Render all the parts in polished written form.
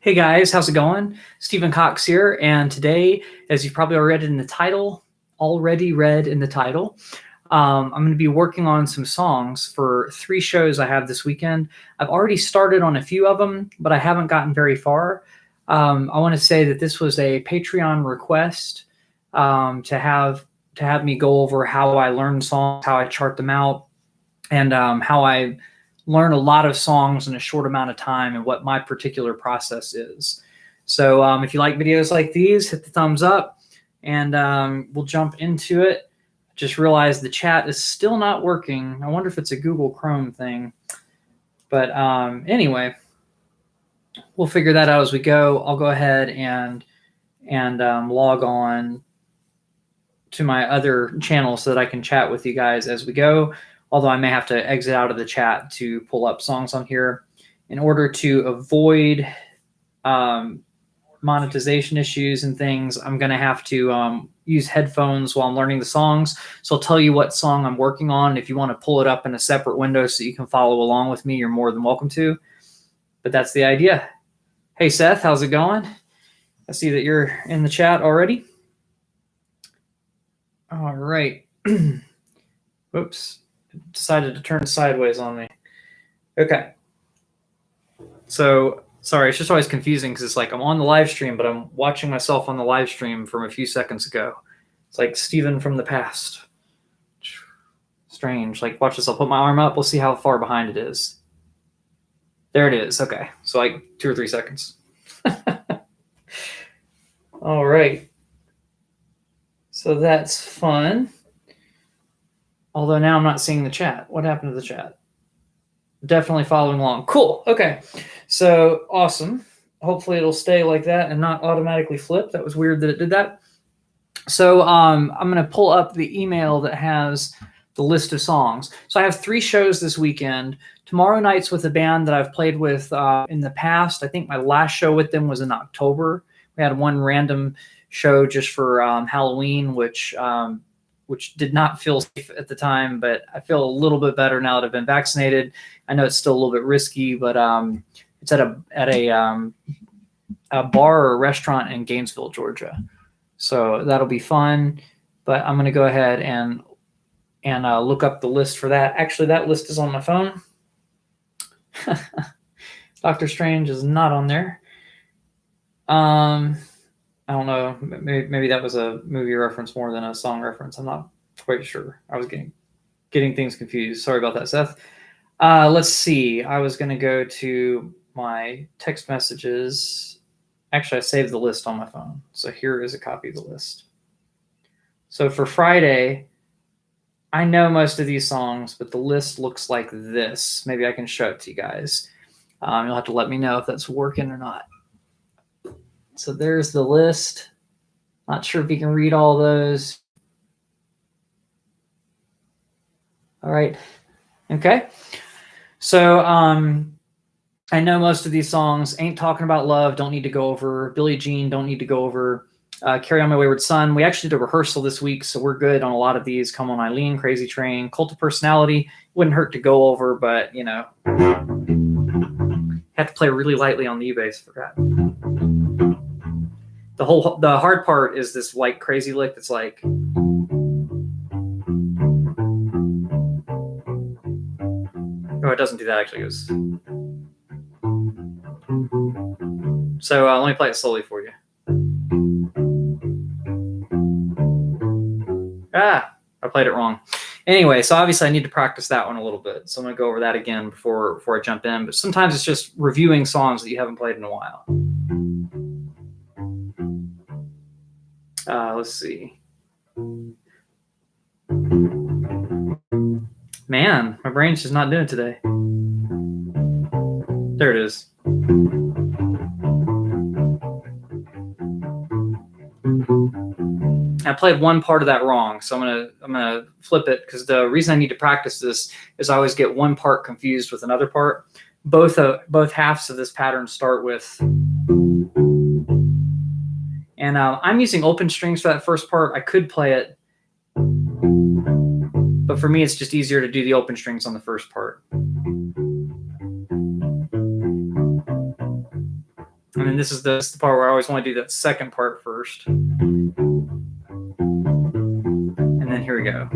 Hey guys, how's it going? Stephen Cox here, and today, as you've probably already read in the title, I'm going to be working on some songs for 3 shows I have this weekend. I've already started on a few of them, but I haven't gotten very far. I want to say that this was a Patreon request to have me go over how I learn songs, how I chart them out, and how I learn a lot of songs in a short amount of time and what my particular process is. So if you like videos like these, hit the thumbs up and we'll jump into it. Just realized the chat is still not working. I wonder if it's a Google Chrome thing. But anyway, we'll figure that out as we go. I'll go ahead and log on to my other channel so that I can chat with you guys as we go. Although I may have to exit out of the chat to pull up songs on here in order to avoid monetization issues and things. I'm going to have to use headphones while I'm learning the songs. So I'll tell you what song I'm working on. If you want to pull it up in a separate window so you can follow along with me, you're more than welcome to. But that's the idea. Hey, Seth, how's it going? I see that you're in the chat already. All right. Whoops. Decided to turn sideways on me. Okay. So, sorry, it's just always confusing because it's like I'm on the live stream, but I'm watching myself on the live stream from a few seconds ago. It's like Steven from the past. Strange. Like, watch this. I'll put my arm up. We'll see how far behind it is. There it is. Okay. So, like 2 or 3 seconds. All right. So, that's fun. Although now I'm not seeing the chat. What happened to the chat? Definitely following along. Cool. Okay. So awesome. Hopefully it'll stay like that and not automatically flip. That was weird that it did that. So I'm going to pull up the email that has the list of songs. So I have 3 shows this weekend. Tomorrow night's with a band that I've played with in the past. I think my last show with them was in October. We had one random show just for Halloween, which did not feel safe at the time, but I feel a little bit better now that I've been vaccinated. I know it's still a little bit risky, but it's at a bar or a restaurant in Gainesville, Georgia. So that'll be fun. But I'm going to go ahead and look up the list for that. Actually, that list is on my phone. Doctor Strange is not on there. I don't know. Maybe that was a movie reference more than a song reference. I'm not quite sure. I was getting things confused. Sorry about that, Seth. Let's see. I was going to go to my text messages. Actually, I saved the list on my phone. So here is a copy of the list. So for Friday, I know most of these songs, but the list looks like this. Maybe I can show it to you guys. You'll have to let me know if that's working or not. So there's the list. Not sure if you can read all those. All right. Okay. So I know most of these songs. Ain't Talking About Love, don't need to go over. Billie Jean, don't need to go over. Carry On My Wayward Son. We actually did a rehearsal this week, so we're good on a lot of these. Come On Eileen, Crazy Train, Cult of Personality. Wouldn't hurt to go over, but, you know. Have to play really lightly on the E-bass, forgot. The hard part is this like crazy lick that's like. Oh, it doesn't do that actually. It goes. So let me play it slowly for you. I played it wrong. Anyway, so obviously I need to practice that one a little bit. So I'm going to go over that again before I jump in. But sometimes it's just reviewing songs that you haven't played in a while. Let's see. Man, my brain's just not doing it today. There it is. I played one part of that wrong, so I'm gonna flip it because the reason I need to practice this is I always get one part confused with another part. Both halves of this pattern start with, and I'm using open strings for that first part. I could play it But for me, it's just easier to do the open strings on the first part. And then this is the part where I always want to do that second part first. And then here we go.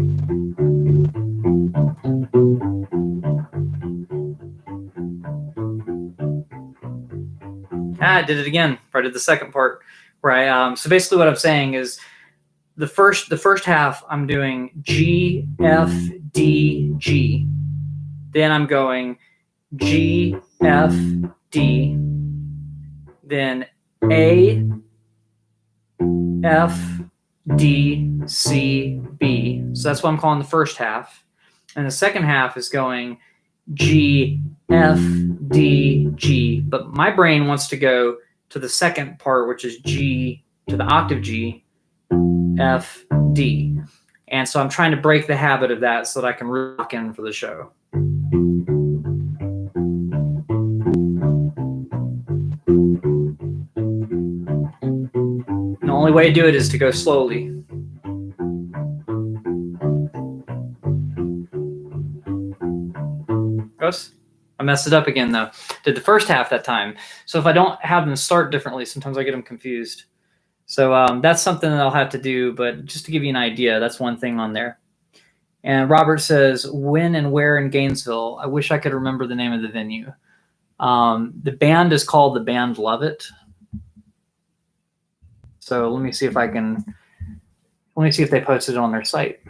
I did it again. I did the second part where I so basically what I'm saying is the first half I'm doing G, F, D, G. Then I'm going G, F, D. Then A, F, D, C, B. So that's what I'm calling the first half. And the second half is going G, F, D, G. But my brain wants to go to the second part, which is G, to the octave G, F, D. And so I'm trying to break the habit of that so that I can rock in for the show. The only way to do it is to go slowly. Gross. I messed it up again, though. Did the first half that time. So if I don't have them start differently, sometimes I get them confused. So that's something that I'll have to do, but just to give you an idea, that's one thing on there. And Robert says, when and where in Gainesville? I wish I could remember the name of the venue. The band is called The Band Love It. So let me see if I can, let me see if they posted it on their site,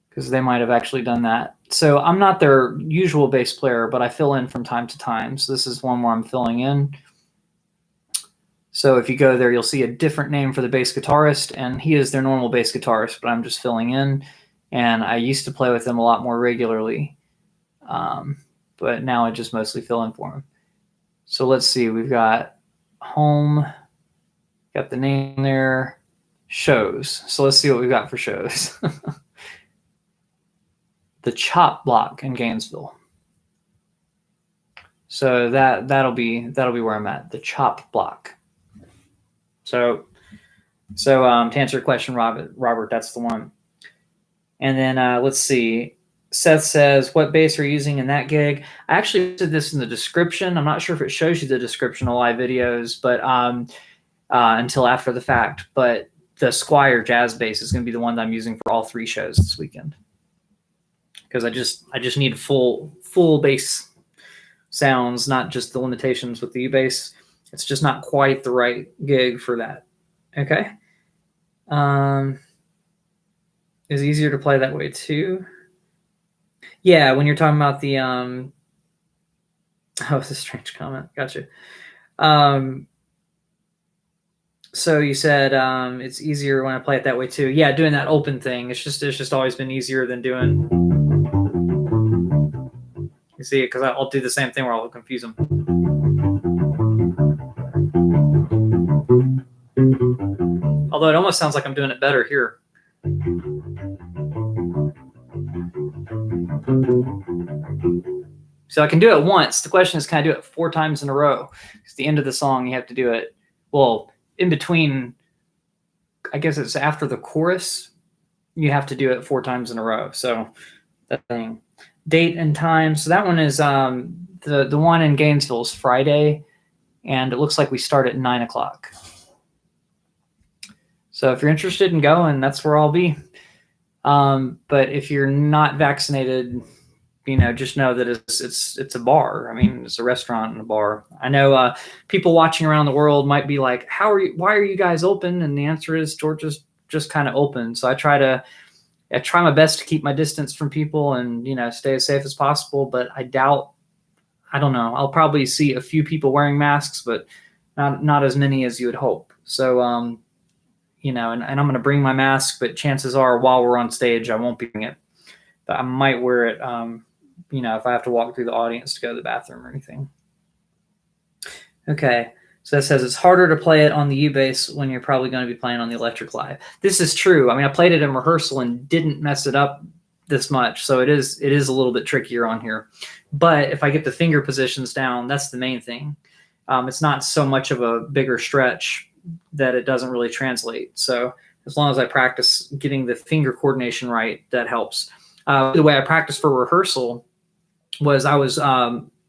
because they might have actually done that. So I'm not their usual bass player, but I fill in from time to time. So this is one where I'm filling in. So if you go there, you'll see a different name for the bass guitarist, and he is their normal bass guitarist, but I'm just filling in. And I used to play with him a lot more regularly, but now I just mostly fill in for him. So let's see, we've got home, got the name there, shows. So let's see what we've got for shows. The Chop Block in Gainesville. So that'll be where I'm at, the Chop Block. So to answer your question, Robert, that's the one. And then let's see. Seth says, what bass are you using in that gig? I actually did this in the description. I'm not sure if it shows you the description of live videos, but until after the fact. But the Squier jazz bass is going to be the one that I'm using for all 3 shows this weekend, because I just need full bass sounds, not just the limitations with the U-bass. It's just not quite the right gig for that. Okay. Is it easier to play that way too? Yeah, when you're talking about the oh, it's a strange comment. Gotcha. So you said it's easier when I play it that way too. Yeah, doing that open thing. It's just always been easier than doing. You see it, because I'll do the same thing where I'll confuse them. Although it almost sounds like I'm doing it better here. So I can do it once. The question is, can I do it 4 times in a row? Because at the end of the song, you have to do it, well, in between, I guess it's after the chorus, you have to do it 4 times in a row. So that thing. Date and time. So that one is the one in Gainesville is Friday, and it looks like we start at 9 o'clock. So if you're interested in going, that's where I'll be. But if you're not vaccinated, just know that it's a bar. I mean, it's a restaurant and a bar. I know people watching around the world might be like, why are you guys open? And the answer is Georgia's just kind of open. So I try my best to keep my distance from people and, stay as safe as possible. But I don't know. I'll probably see a few people wearing masks, but not as many as you would hope. So, and I'm going to bring my mask, but chances are while we're on stage, I won't be wearing it. But I might wear it, if I have to walk through the audience to go to the bathroom or anything. Okay. So that says it's harder to play it on the U-bass when you're probably going to be playing on the electric live. This is true. I mean, I played it in rehearsal and didn't mess it up this much. So it is a little bit trickier on here. But if I get the finger positions down, that's the main thing. It's not so much of a bigger stretch that it doesn't really translate. So as long as I practice getting the finger coordination right, that helps. The way I practiced for rehearsal was I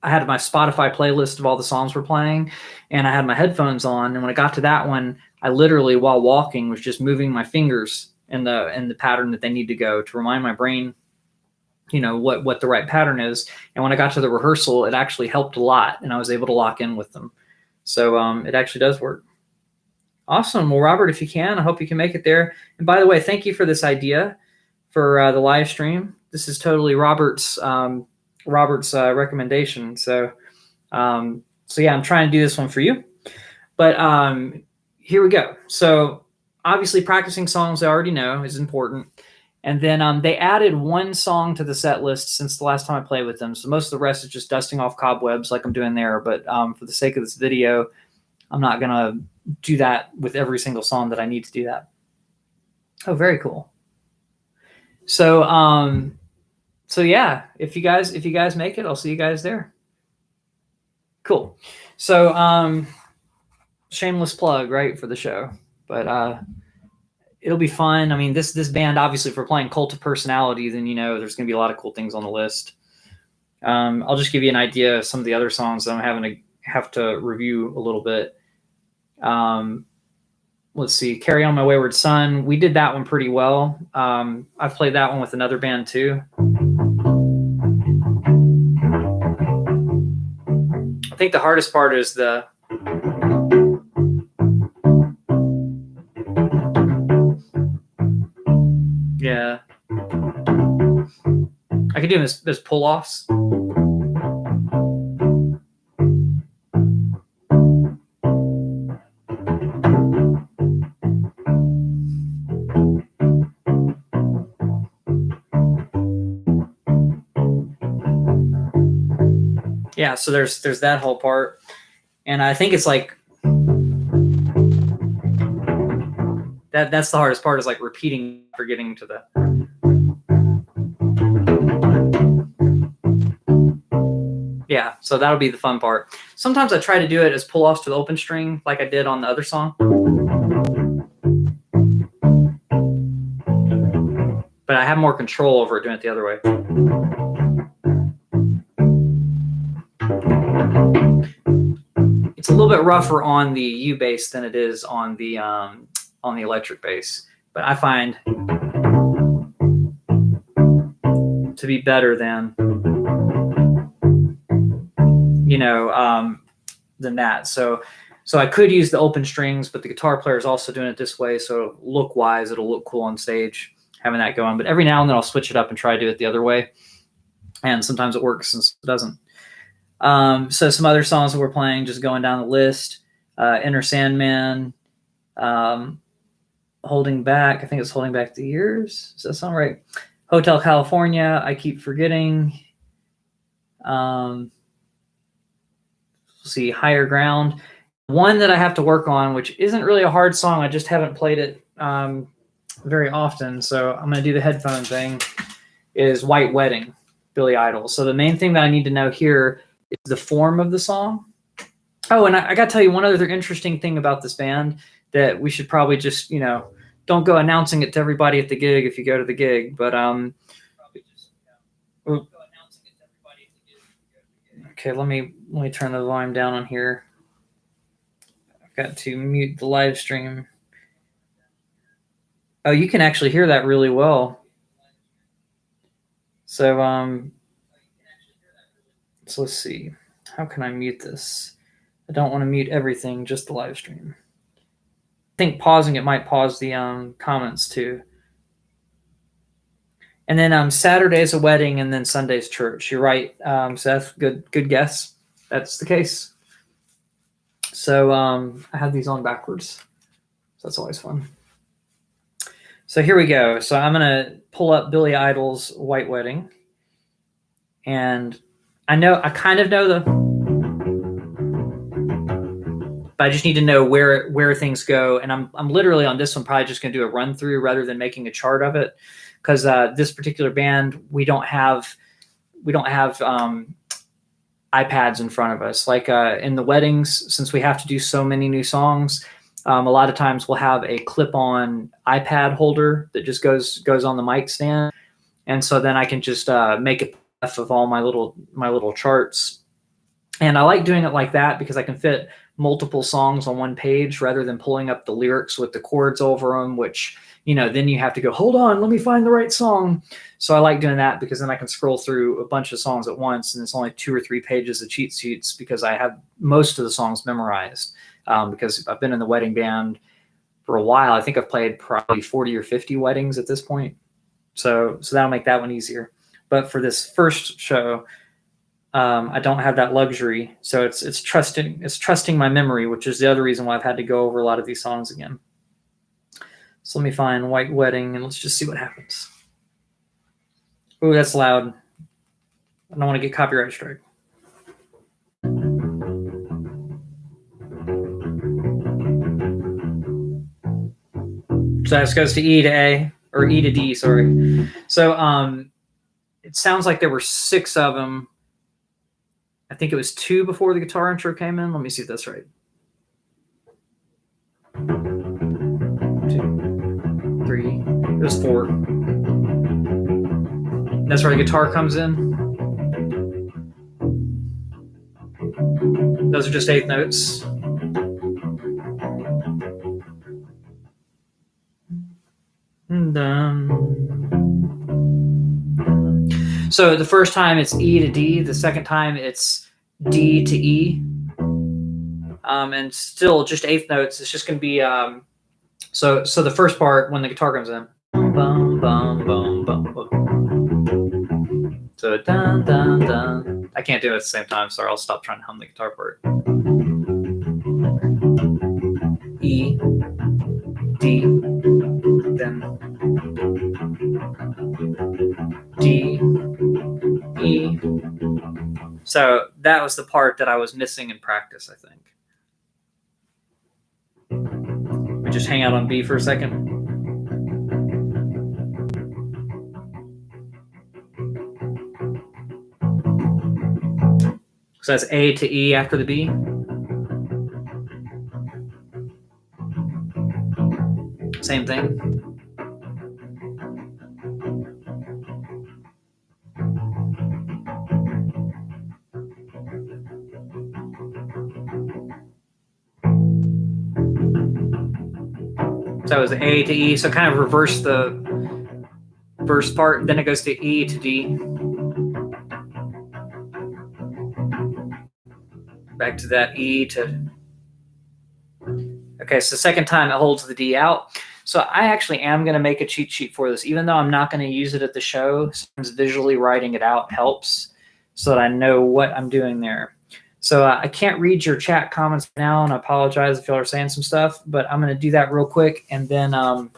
had my Spotify playlist of all the songs we're playing, and I had my headphones on. And when I got to that one, I literally, while walking, was just moving my fingers in the pattern that they need to go to remind my brain, what the right pattern is. And when I got to the rehearsal, it actually helped a lot, and I was able to lock in with them. So it actually does work. Awesome. Well, Robert, if you can, I hope you can make it there. And by the way, thank you for this idea for the live stream. This is totally Robert's recommendation. So yeah, I'm trying to do this one for you. But here we go. So obviously practicing songs I already know is important. And then they added one song to the set list since the last time I played with them. So most of the rest is just dusting off cobwebs like I'm doing there. But for the sake of this video, I'm not going to do that with every single song that I need to do that. Oh, very cool. So yeah, if you guys make it, I'll see you guys there. Cool. So shameless plug, right, for the show. But it'll be fun. I mean, this band, obviously, if we're playing Cult of Personality, then there's going to be a lot of cool things on the list. I'll just give you an idea of some of the other songs that I'm have to review a little bit. Let's see, Carry On My Wayward Son. We did that one pretty well. I've played that one with another band too. I think the hardest part is the yeah. I could do them as pull-offs. Yeah, so there's that whole part, and I think it's like that's the hardest part, is like repeating for getting to the. Yeah, so that'll be the fun part. Sometimes I try to do it as pull-offs to the open string, like I did on the other song. But I have more control over it doing it the other way. It's a little bit rougher on the U bass than it is on the electric bass, but I find to be better than than that. So I could use the open strings, but the guitar player is also doing it this way. So look-wise, it'll look cool on stage having that going. But every now and then I'll switch it up and try to do it the other way. And sometimes it works and it doesn't. So some other songs that we're playing, just going down the list. Enter Sandman, Holding Back. I think it's Holding Back the Years. Does that sound right? Hotel California, I Keep Forgetting. See, Higher Ground. One that I have to work on, which isn't really a hard song. I just haven't played it very often. So I'm going to do the headphone thing, is White Wedding, Billy Idol. So the main thing that I need to know here is the form of the song. Oh, and I got to tell you one other interesting thing about this band that we should probably just, don't go announcing it to everybody at the gig if you go to the gig. But okay, let me turn the volume down on here. I've got to mute the live stream. Oh, you can actually hear that really well. So let's see. How can I mute this? I don't want to mute everything, just the live stream. I think pausing it might pause the comments too. And then Saturday's a wedding, and then Sunday's church. You're right, Seth. Good guess. That's the case. So I have these on backwards. So that's always fun. So here we go. So I'm going to pull up Billy Idol's White Wedding. And I kind of know but I just need to know where things go. And I'm literally on this one probably just going to do a run through rather than making a chart of it, because this particular band, we don't have iPads in front of us. Like in the weddings, since we have to do so many new songs, A lot of times we'll have a clip-on iPad holder that just goes on the mic stand, and so then I can just make a PDF of all my little charts. And I like doing it like that because I can fit multiple songs on one page rather than pulling up the lyrics with the chords over them, which, then you have to go, hold on, let me find the right song. So I like doing that because then I can scroll through a bunch of songs at once, and it's only 2 or 3 pages of cheat sheets because I have most of the songs memorized, because I've been in the wedding band for a while. I think I've played probably 40 or 50 weddings at this point. So that'll make that one easier. But for this first show, I don't have that luxury, so it's trusting my memory, which is the other reason why I've had to go over a lot of these songs again. So let me find White Wedding, and let's just see what happens. Ooh, that's loud. I don't want to get copyright strike. So this goes to E to A, or E to D, sorry. So it sounds like there were 6 of them. I think it was 2 before the guitar intro came in. Let me see if that's right. 2, 3. It was 4. That's where the guitar comes in. Those are just 8th notes. So the first time it's E to D, the second time it's D to E, and still just 8th notes. It's just going to be so the first part when the guitar comes in. Bum, bum, bum, bum, bum. So dun dun dun. I can't do it at the same time. Sorry, I'll stop trying to hum the guitar part. E, D, then D, E. So that was the part that I was missing in practice, I think. We just hang out on B for a second. So that's A to E after the B. Same thing. So it was A to E. So kind of reverse the first part. Then it goes to E to D. Back to that E to. Okay, so second time it holds the D out. So I actually am going to make a cheat sheet for this, even though I'm not going to use it at the show. Sometimes visually writing it out helps so that I know what I'm doing there. So I can't read your chat comments now, and I apologize if y'all are saying some stuff, but I'm going to do that real quick and then talk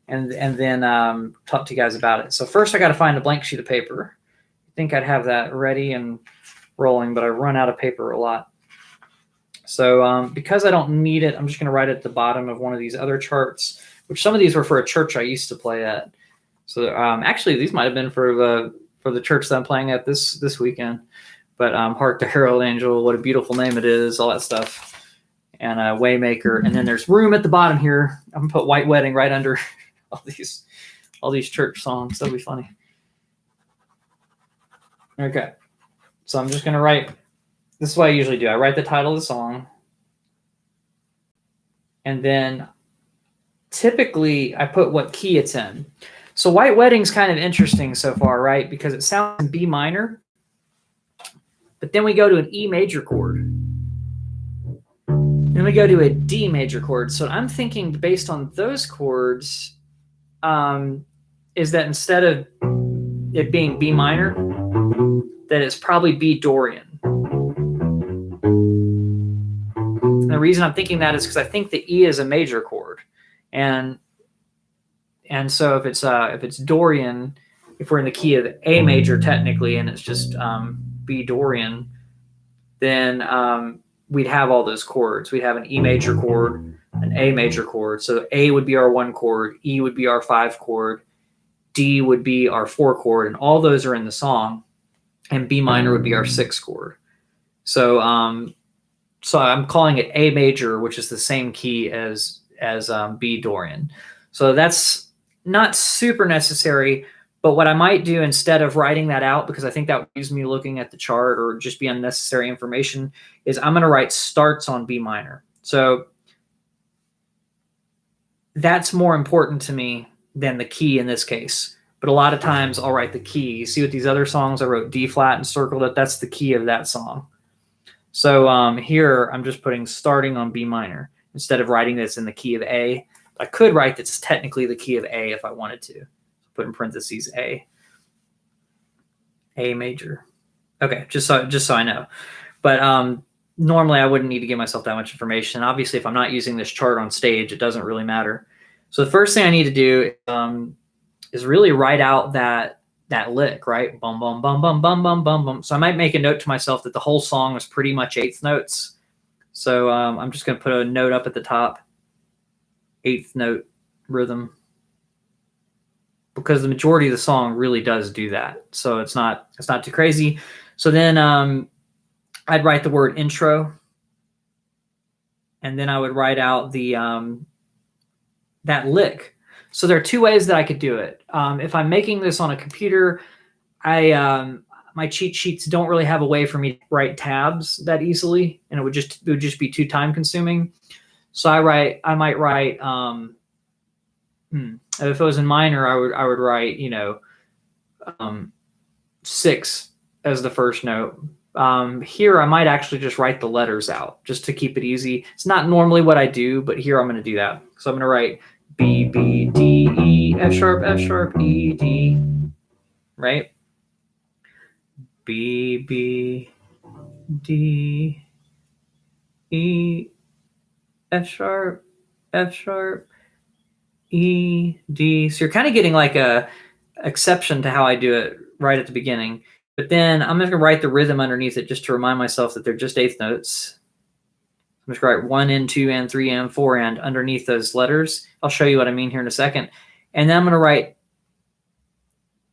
to you guys about it. So first I got to find a blank sheet of paper. I think I'd have that ready and rolling, but I run out of paper a lot. So because I don't need it, I'm just going to write it at the bottom of one of these other charts, which some of these were for a church I used to play at. So actually, these might have been for the church that I'm playing at this weekend. But Hark the Herald Angel, what a beautiful name it is, all that stuff. And Waymaker. And then there's room at the bottom here. I'm going to put White Wedding right under all these church songs. That'll be funny. Okay. So I'm just going to write. This is what I usually do. I write the title of the song. And then typically I put what key it's in. So White Wedding's kind of interesting so far, right? Because it sounds in B minor. But then we go to an E major chord. Then we go to a D major chord. So I'm thinking based on those chords, is that instead of it being B minor, that it's probably B Dorian. And the reason I'm thinking that is because I think the E is a major chord, and so if it's Dorian, if we're in the key of A major technically, and it's just B Dorian, then we'd have all those chords. We'd have an E major chord, an A major chord. So A would be our 1 chord, E would be our 5 chord, D would be our 4 chord, and all those are in the song, and B minor would be our 6 chord. So So I'm calling it A major, which is the same key as B Dorian. So that's not super necessary. But what I might do instead of writing that out, because I think that would use me looking at the chart or just be unnecessary information, is I'm going to write starts on B minor. So that's more important to me than the key in this case. But a lot of times I'll write the key. You see with these other songs, I wrote D flat and circled it. That's the key of that song. So here I'm just putting starting on B minor instead of writing this in the key of A. I could write that's technically the key of A if I wanted to. Put in parentheses A major. Okay, just so I know. But normally I wouldn't need to give myself that much information. Obviously, if I'm not using this chart on stage, it doesn't really matter. So the first thing I need to do is really write out that lick, right? Bum, bum, bum, bum, bum, bum, bum, bum. So I might make a note to myself that the whole song is pretty much eighth notes. So I'm just going to put a note up at the top, eighth note rhythm, because the majority of the song really does do that. So it's not too crazy. So then I'd write the word intro, and then I would write out the that lick. So there are two ways that I could do it. If I'm making this on a computer, my cheat sheets don't really have a way for me to write tabs that easily, and it would just be too time consuming. So I might write if it was in minor, I would write 6 as the first note. Here I might actually just write the letters out just to keep it easy. It's not normally what I do, but here I'm going to do that. So I'm going to write B, B, D, E, F sharp, E, D, right? B, B, D, E, F sharp, E, D. So you're kind of getting like a exception to how I do it right at the beginning. But then I'm just going to write the rhythm underneath it just to remind myself that they're just eighth notes. I'm just going to write 1 and 2 and 3 and 4 and underneath those letters. I'll show you what I mean here in a second. And then I'm going to write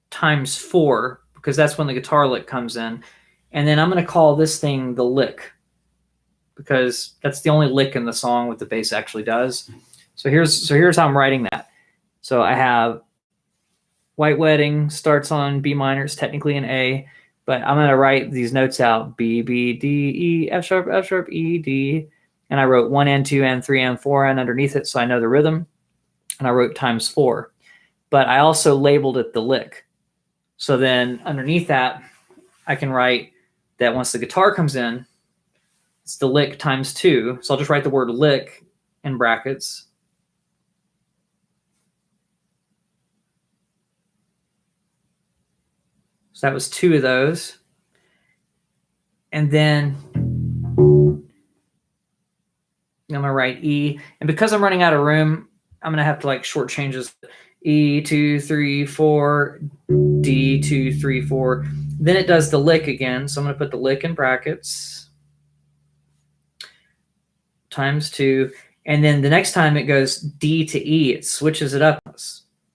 times 4 because that's when the guitar lick comes in. And then I'm going to call this thing the lick because that's the only lick in the song what the bass actually does. So here's how I'm writing that. So I have White Wedding starts on B minor. It's technically an A, but I'm going to write these notes out. B, B, D, E, F sharp, E, D. And I wrote 1 and 2 and 3 and 4 and underneath it so I know the rhythm. And I wrote times 4. But I also labeled it the lick. So then underneath that, I can write that once the guitar comes in, it's the lick times 2. So I'll just write the word lick in brackets. So that was 2 of those. And then I'm going to write E. And because I'm running out of room, I'm going to have to like short changes. E, 2, 3, 4, D, 2, 3, 4. Then it does the lick again. So I'm going to put the lick in brackets. Times 2. And then the next time it goes D to E, it switches it up.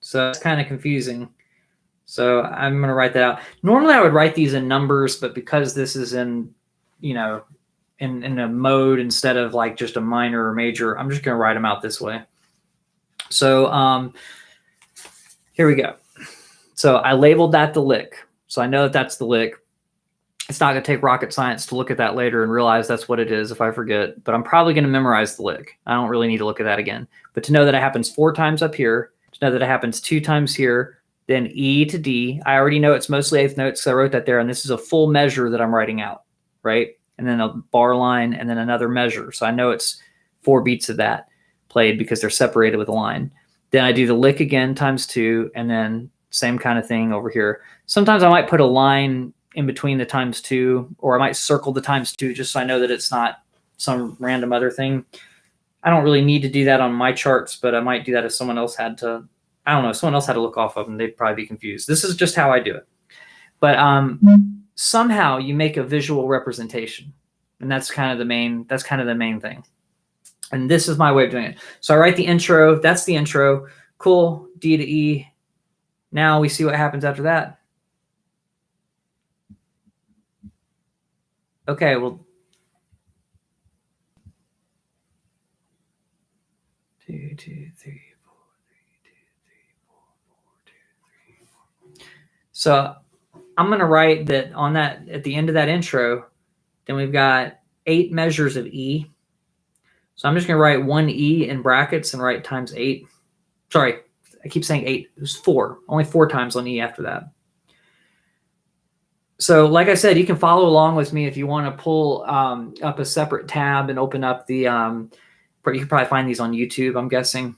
So it's kind of confusing. So I'm going to write that out. Normally I would write these in numbers, but because this is in, in a mode instead of like just a minor or major, I'm just going to write them out this way. So here we go. So I labeled that the lick. So I know that that's the lick. It's not going to take rocket science to look at that later and realize that's what it is if I forget, but I'm probably going to memorize the lick. I don't really need to look at that again. But to know that it happens 4 times up here, to know that it happens 2 times here, then E to D. I already know it's mostly eighth notes, so I wrote that there, and this is a full measure that I'm writing out, right? And then a bar line, and then another measure. So I know it's 4 beats of that played because they're separated with a line. Then I do the lick again times 2, and then same kind of thing over here. Sometimes I might put a line in between the times 2, or I might circle the times 2 just so I know that it's not some random other thing. I don't really need to do that on my charts, but I might do that if someone else had to. I don't know. If someone else had to look off of them, they'd probably be confused. This is just how I do it. But somehow you make a visual representation, and that's kind of the main thing. And this is my way of doing it. So I write the intro. That's the intro. Cool. D to E. Now we see what happens after that. Okay. Well, 2, 2, 3, 4, 3, 2, 3, 4, 4, 2, 3, 4. So I'm going to write that on that at the end of that intro. Then we've got 8 measures of E. So I'm just going to write 1 E in brackets and write times 8. Sorry, I keep saying 8. It was 4. Only 4 times on E after that. So like I said, you can follow along with me if you want to pull up a separate tab and open up the you can probably find these on YouTube, I'm guessing,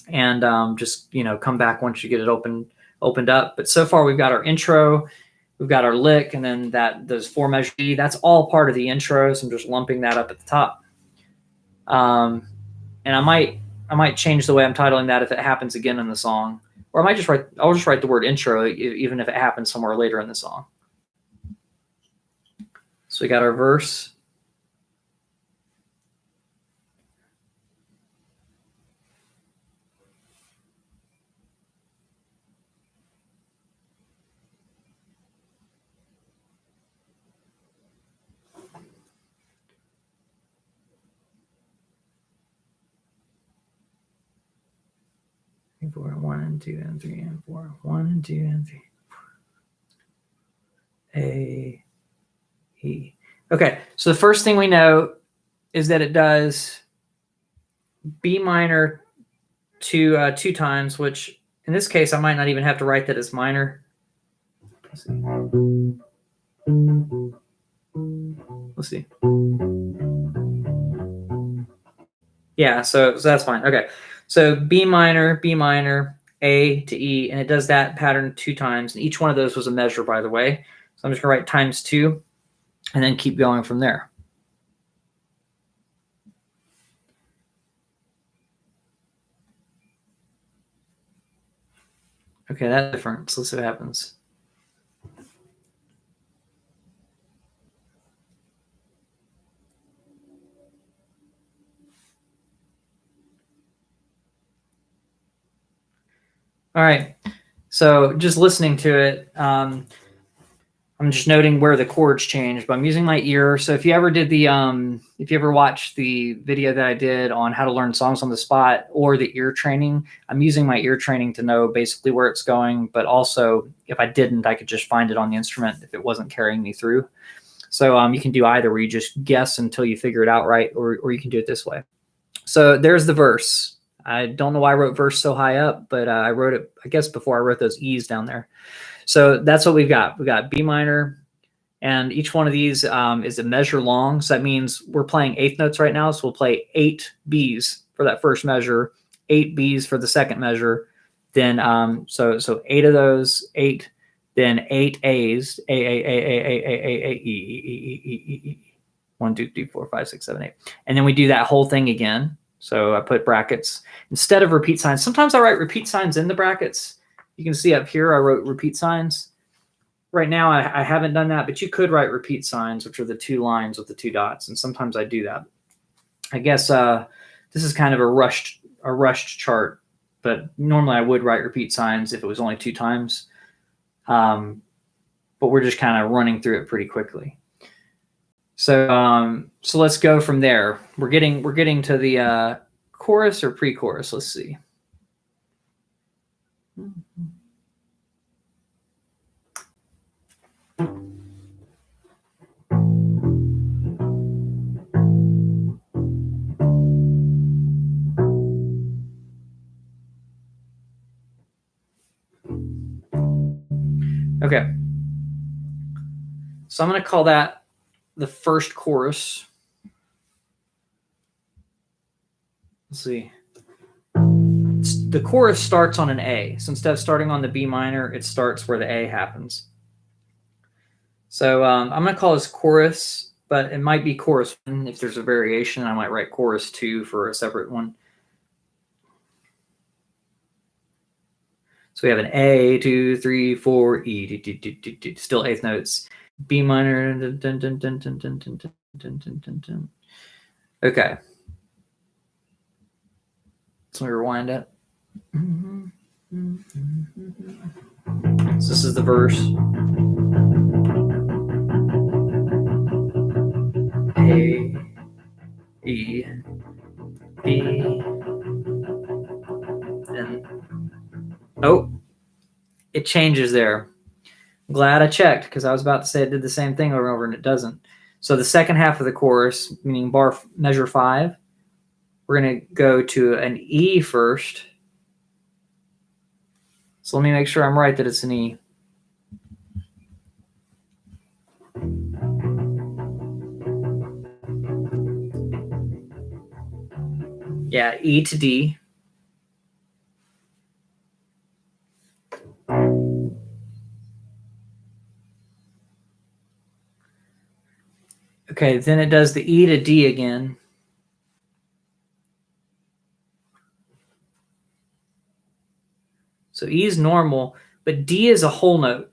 and just come back once you get it opened up. But so far we've got our intro, we've got our lick, and then those 4 measures. That's all part of the intro, so I'm just lumping that up at the top. And I might change the way I'm titling that if it happens again in the song, or I'll just write the word intro even if it happens somewhere later in the song. So we got our verse. And 4, 1 and 2 and 3 and 4, 1 and 2 and 3. A, E. Okay, so the first thing we know is that it does B minor two times, which in this case I might not even have to write that as minor. Let's see. Yeah, so that's fine. Okay, so B minor, A to E, and it does that pattern 2 times, and each one of those was a measure, by the way. So I'm just going to write times 2, and then keep going from there. Okay, that's different. So let's see what happens. All right, so just listening to it, I'm just noting where the chords change, but I'm using my ear. So if you ever did if you ever watched the video that I did on how to learn songs on the spot or the ear training, I'm using my ear training to know basically where it's going. But also, if I didn't, I could just find it on the instrument if it wasn't carrying me through. So you can do either, where you just guess until you figure it out right, or you can do it this way. So there's the verse. I don't know why I wrote verse so high up, but I wrote it, I guess, before I wrote those E's down there. So that's what we've got. We've got B minor, and each one of these is a measure long. So that means we're playing 8th notes right now. So we'll play 8 B's for that first measure, 8 B's for the second measure. Then so 8 of those, 8, then 8 A's, A, E. 1, 2, 3, 4, 5, 6, 7, 8. And then we do that whole thing again. So I put brackets instead of repeat signs. Sometimes I write repeat signs in the brackets. You can see up here I wrote repeat signs. Right now I haven't done that, but you could write repeat signs, which are the 2 lines with the 2 dots. And sometimes I do that. I guess this is kind of a rushed chart, but normally I would write repeat signs if it was only 2 times. But we're just kind of running through it pretty quickly. So so let's go from there. We're getting to the chorus or pre-chorus. Let's see. Okay. So I'm going to call that the first chorus. Let's see. The chorus starts on an A. So instead of starting on the B minor, it starts where the A happens. So I'm going to call this chorus, but it might be chorus 1 if there's a variation. I might write chorus 2 for a separate one. So we have an A, 2, 3, 4, E, still 8th notes. B minor. Okay. So we rewind it. So this is the verse. A, E, B, changes there. I'm glad I checked because I was about to say it did the same thing over and over and it doesn't. So the second half of the chorus, meaning measure 5, we're going to go to an E first. So let me make sure I'm right that it's an E. Yeah, E to D. Okay, then it does the E to D again. So E is normal, but D is a whole note.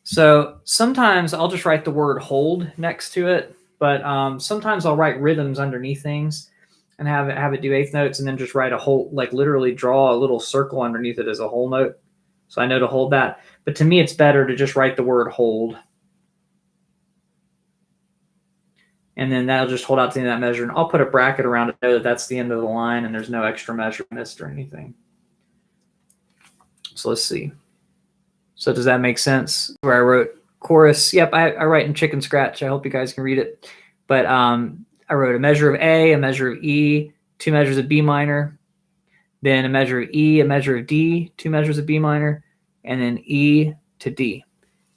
So sometimes I'll just write the word hold next to it, but sometimes I'll write rhythms underneath things and have it do eighth notes and then just write a whole, like literally draw a little circle underneath it as a whole note. So I know to hold that. But to me, it's better to just write the word hold. And then that'll just hold out to the end of that measure. And I'll put a bracket around it to know that that's the end of the line and there's no extra measure missed or anything. So let's see. So does that make sense? Where I wrote chorus. Yep, I write in chicken scratch. I hope you guys can read it. But I wrote a measure of A, a measure of E, 2 measures of B minor, then a measure of E, a measure of D, 2 measures of B minor, and then E to D.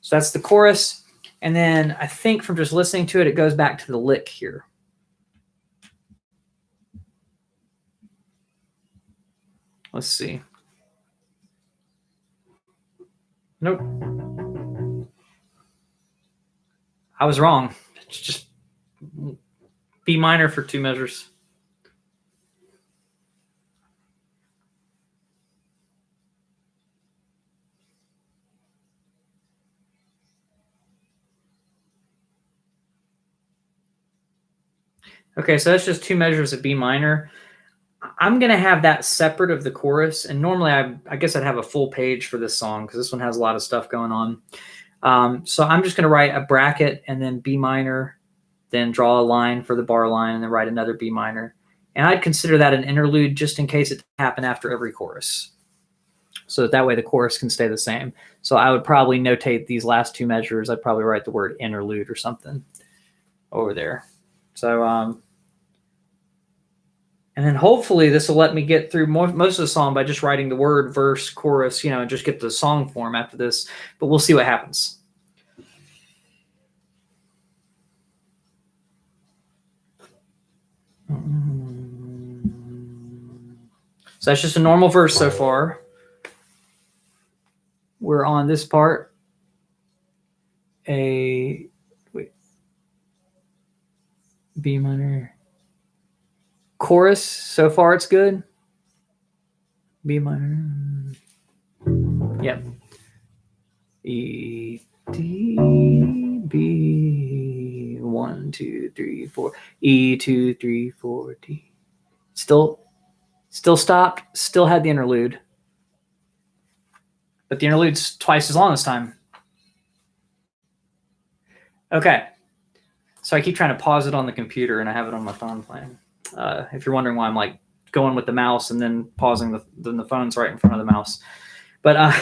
So that's the chorus. And then I think from just listening to it, it goes back to the lick here. Let's see. Nope. I was wrong. It's just B minor for 2 measures. Okay, so that's just 2 measures of B minor. I'm going to have that separate of the chorus. And normally I guess I'd have a full page for this song because this one has a lot of stuff going on. So I'm just going to write a bracket and then B minor, then draw a line for the bar line and then write another B minor. And I'd consider that an interlude just in case it happened after every chorus. So that way the chorus can stay the same. So I would probably notate these last 2 measures. I'd probably write the word interlude or something over there. So, and then hopefully this will let me get through most of the song by just writing the word, verse, chorus, and just get the song form after this. But we'll see what happens. So that's just a normal verse so far. We're on this part. B minor. Chorus, so far it's good. B minor. Yep. E, D, B, 1, 2, 3, 4. E, 2, 3, 4, D. Still stopped, still had the interlude. But the interlude's twice as long this time. Okay. So I keep trying to pause it on the computer and I have it on my phone playing. If you're wondering why I'm like going with the mouse and then pausing the phone's right in front of the mouse. But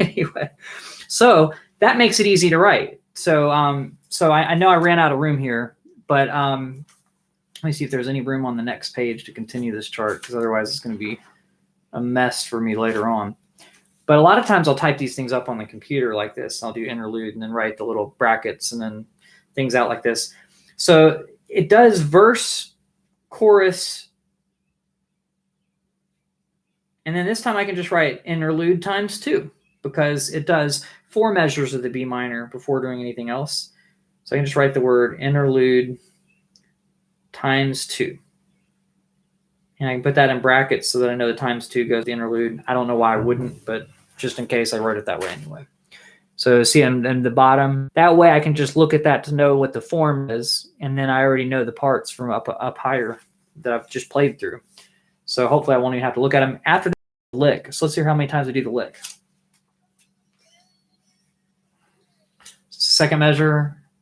anyway, so that makes it easy to write. So I know I ran out of room here, but let me see if there's any room on the next page to continue this chart, because otherwise it's going to be a mess for me later on. But a lot of times I'll type these things up on the computer like this. I'll do interlude and then write the little brackets and then things out like this. So it does verse, chorus, and then this time I can just write interlude times 2 because it does 4 measures of the B minor before doing anything else. So I can just write the word interlude times 2. And I can put that in brackets so that I know the times 2 goes to the interlude. I don't know why I wouldn't, but just in case I wrote it that way anyway. So see in the bottom, that way I can just look at that to know what the form is. And then I already know the parts from up higher that I've just played through. So hopefully I won't even have to look at them after the lick. So let's see how many times we do the lick. Second measure,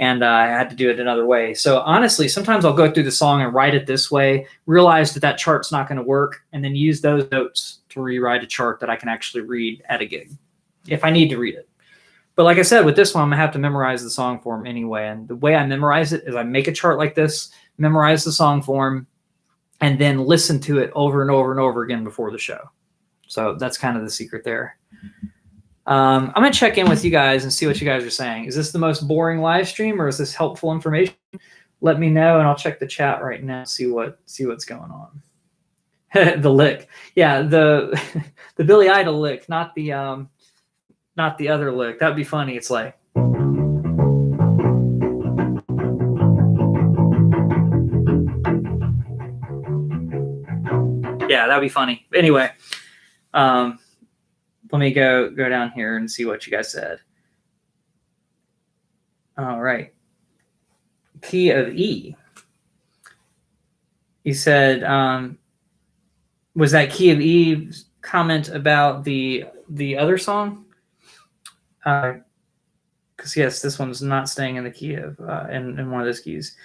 and I had to do it another way. So honestly, sometimes I'll go through the song and write it this way, realize that chart's not going to work, and then use those notes to rewrite a chart that I can actually read at a gig if I need to read it. But like I said, with this one, I'm going to have to memorize the song form anyway. And the way I memorize it is I make a chart like this, memorize the song form, and then listen to it over and over and over again before the show. So that's kind of the secret there. I'm going to check in with you guys and see what you guys are saying. Is this the most boring live stream, or is this helpful information? Let me know, and I'll check the chat right now, see what's going on. The lick. Yeah, the Billy Idol lick, not the other lick. That'd be funny. It's like, yeah, that'd be funny. Anyway, let me go down here and see what you guys said. All right. Key of E. You said, was that key of E comment about the other song? Because yes, this one's not staying in the key of in one of those keys.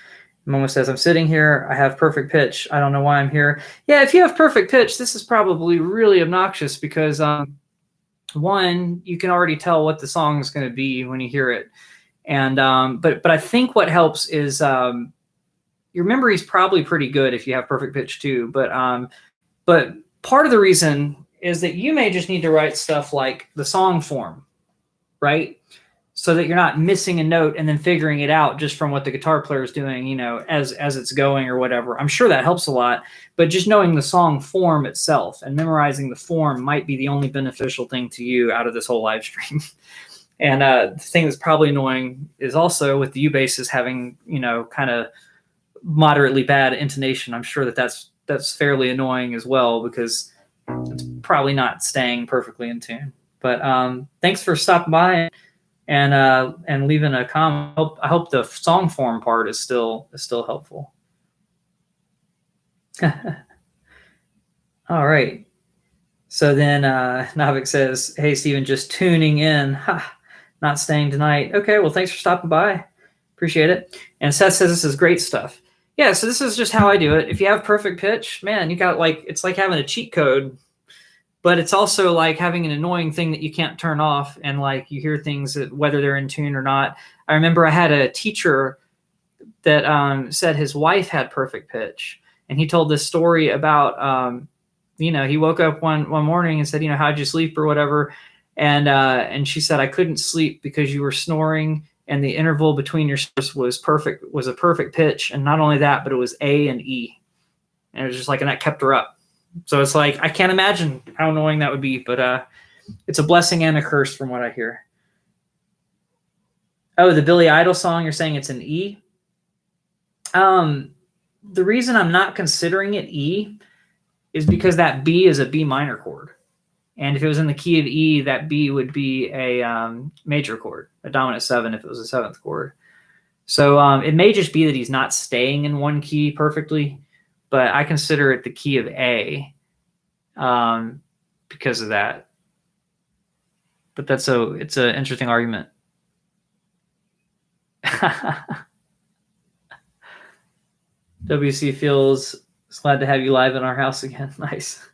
Momo says, I'm sitting here. I have perfect pitch. I don't know why I'm here. Yeah, if you have perfect pitch, this is probably really obnoxious because one, you can already tell what the song is going to be when you hear it. And but I think what helps is your memory is probably pretty good if you have perfect pitch too. But part of the reason is that you may just need to write stuff like the song form, right? So that you're not missing a note and then figuring it out just from what the guitar player is doing, you know, as it's going or whatever. I'm sure that helps a lot, but just knowing the song form itself and memorizing the form might be the only beneficial thing to you out of this whole live stream. And the thing that's probably annoying is also with the U basses having, you know, kind of moderately bad intonation. I'm sure that's fairly annoying as well because it's probably not staying perfectly in tune. But thanks for stopping by and leaving a comment. I hope the song form part is still helpful. All right. So then Navik says, hey, Steven, just tuning in. Not staying tonight. Okay, well, thanks for stopping by. Appreciate it. And Seth says this is great stuff. Yeah, so this is just how I do it. If you have perfect pitch, man, you got it's like having a cheat code, but it's also like having an annoying thing that you can't turn off, and like you hear things that, whether they're in tune or not. I remember I had a teacher that said his wife had perfect pitch, and he told this story about you know, he woke up one morning and said, you know, how'd you sleep or whatever, and she said, I couldn't sleep because you were snoring and the interval between your snores was a perfect pitch, and not only that, but it was A and E, and it was just like, and that kept her up. So it's like, I can't imagine how annoying that would be, but it's a blessing and a curse from what I hear. Oh, the Billy Idol song, you're saying it's an E? The reason I'm not considering it E is because that B is a B minor chord. And if it was in the key of E, that B would be a major chord, a dominant 7 if it was a 7th chord. So it may just be that he's not staying in one key perfectly, but I consider it the key of A because of that. But it's an interesting argument. WC feels glad to have you live in our house again. Nice.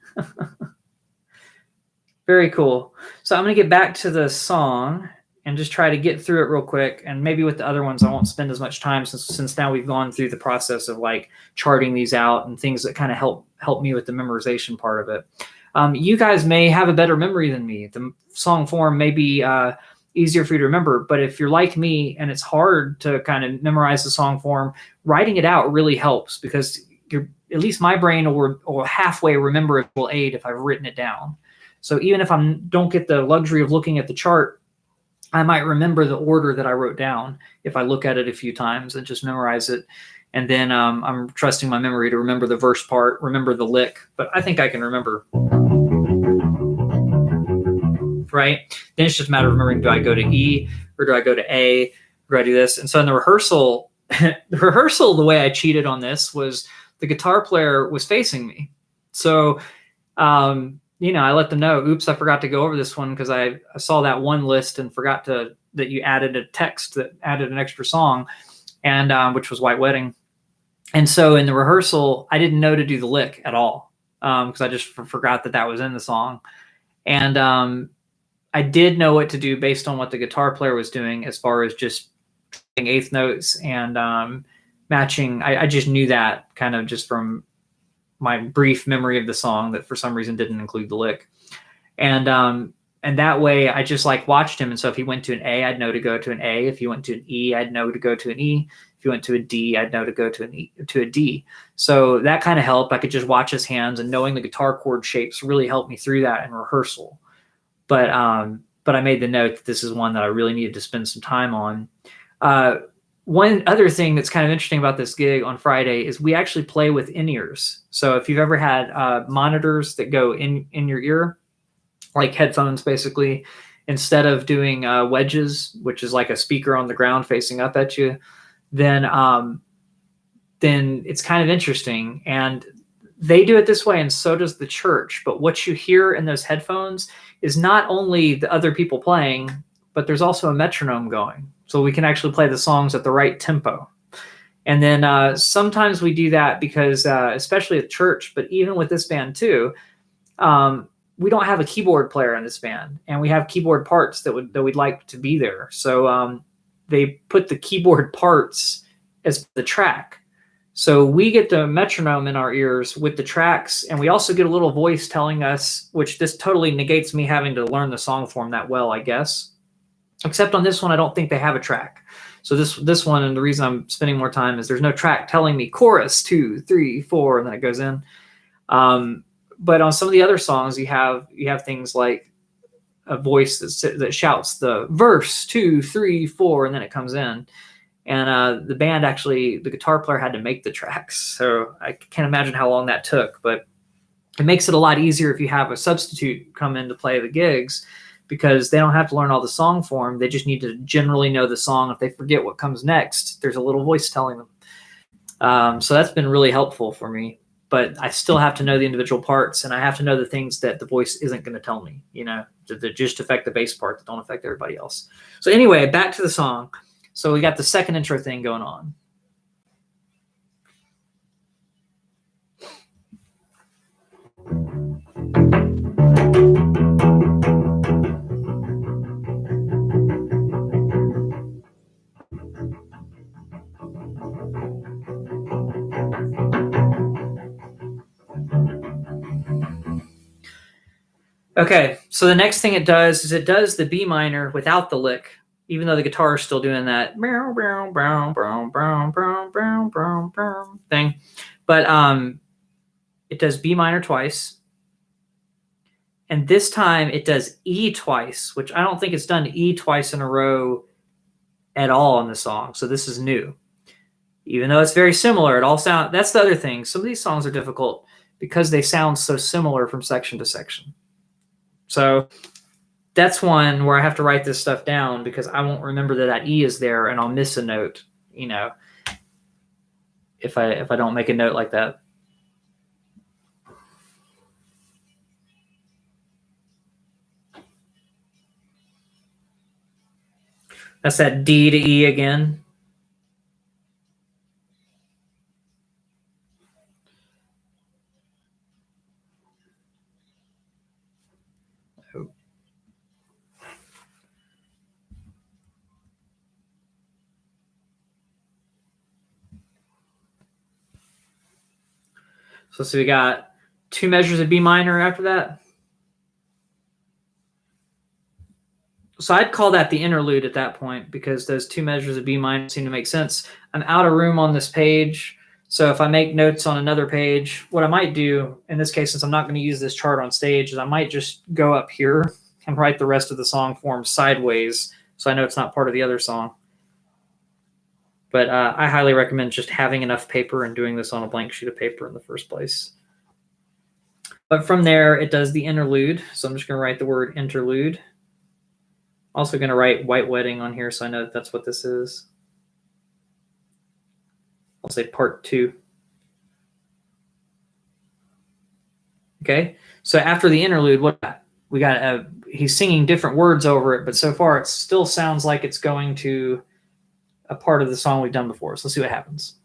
Very cool. So I'm going to get back to the song and just try to get through it real quick. And maybe with the other ones, I won't spend as much time since now we've gone through the process of like charting these out and things that kind of help me with the memorization part of it. You guys may have a better memory than me. The song form may be easier for you to remember, but if you're like me and it's hard to kind of memorize the song form, writing it out really helps because at least my brain will halfway remember it will aid if I've written it down. So even if I don't get the luxury of looking at the chart, I might remember the order that I wrote down if I look at it a few times and just memorize it. And then I'm trusting my memory to remember the verse part, remember the lick. But I think I can remember. Right? Then it's just a matter of remembering, do I go to E or do I go to A? Or do I do this? And so in the rehearsal, the way I cheated on this was the guitar player was facing me. So I let them know, oops, I forgot to go over this one because I saw that one list and forgot that you added a text that added an extra song, and which was White Wedding. And so in the rehearsal, I didn't know to do the lick at all because I just forgot that was in the song. And I did know what to do based on what the guitar player was doing as far as just eighth notes and matching. I just knew that kind of just from my brief memory of the song that for some reason didn't include the lick. And that way I just like watched him. And so if he went to an A, I'd know to go to an A. If he went to an E, I'd know to go to an E. If he went to a D, I'd know to go to a D. So that kind of helped. I could just watch his hands, and knowing the guitar chord shapes really helped me through that in rehearsal. But I made the note that this is one that I really needed to spend some time on. One other thing that's kind of interesting about this gig on Friday is we actually play with in-ears. So if you've ever had monitors that go in your ear, like headphones basically, instead of doing wedges, which is like a speaker on the ground facing up at you, then it's kind of interesting. And they do it this way, and so does the church. But what you hear in those headphones is not only the other people playing, but there's also a metronome going. So we can actually play the songs at the right tempo. And then sometimes we do that because, especially at church, but even with this band too, we don't have a keyboard player in this band, and we have keyboard parts that we'd like to be there. So they put the keyboard parts as the track. So we get the metronome in our ears with the tracks, and we also get a little voice telling us, which this totally negates me having to learn the song form that well, I guess. Except on this one, I don't think they have a track. So this one, and the reason I'm spending more time is there's no track telling me chorus 2, 3, 4, and then it goes in. But on some of the other songs, you have things like a voice that shouts the verse 2, 3, 4, and then it comes in. And the band actually, the guitar player had to make the tracks. So I can't imagine how long that took, but it makes it a lot easier if you have a substitute come in to play the gigs, because they don't have to learn all the song form. They just need to generally know the song. If they forget what comes next, there's a little voice telling them. So that's been really helpful for me. But I still have to know the individual parts, and I have to know the things that the voice isn't going to tell me, that just affect the bass part, that don't affect everybody else. So anyway, back to the song. So we got the second intro thing going on. Okay, so the next thing it does is it does the B minor without the lick, even though the guitar is still doing that thing. But it does B minor twice. And this time it does E twice, which I don't think it's done E twice in a row at all in the song. So this is new. Even though it's very similar, it all sounds. That's the other thing. Some of these songs are difficult because they sound so similar from section to section. So that's one where I have to write this stuff down because I won't remember that E is there, and I'll miss a note, if I don't make a note like that. That's that D to E again. So we got 2 measures of B minor after that. So I'd call that the interlude at that point, because those 2 measures of B minor seem to make sense. I'm out of room on this page. So if I make notes on another page, what I might do in this case, since I'm not going to use this chart on stage, is I might just go up here and write the rest of the song form sideways, so I know it's not part of the other song. But I highly recommend just having enough paper and doing this on a blank sheet of paper in the first place. But from there, it does the interlude. So I'm just going to write the word interlude. Also going to write White Wedding on here so I know that that's what this is. I'll say part 2. Okay, so after the interlude, what we got? He's singing different words over it, but so far it still sounds like it's going to a part of the song we've done before. So let's see what happens.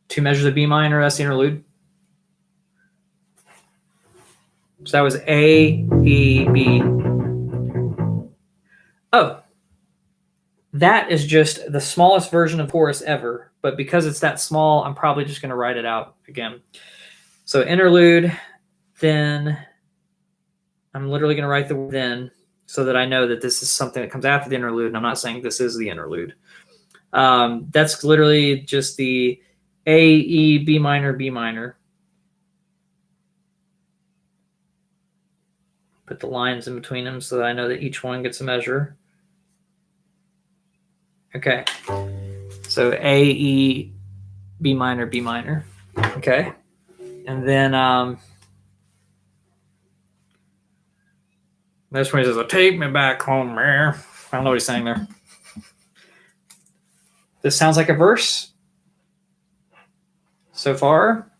2 measures of B minor, that's the interlude. So that was A, E, B. Oh, that is just the smallest version of chorus ever. But because it's that small, I'm probably just going to write it out again. So interlude, then I'm literally going to write the word then so that I know that this is something that comes after the interlude, and I'm not saying this is the interlude. That's literally just the A, E, B minor, B minor. Put the lines in between them so that I know that each one gets a measure. Okay. So A, E, B minor, B minor. Okay. And then this one he says, take me back home, man. I don't know what he's saying there. This sounds like a verse. So far,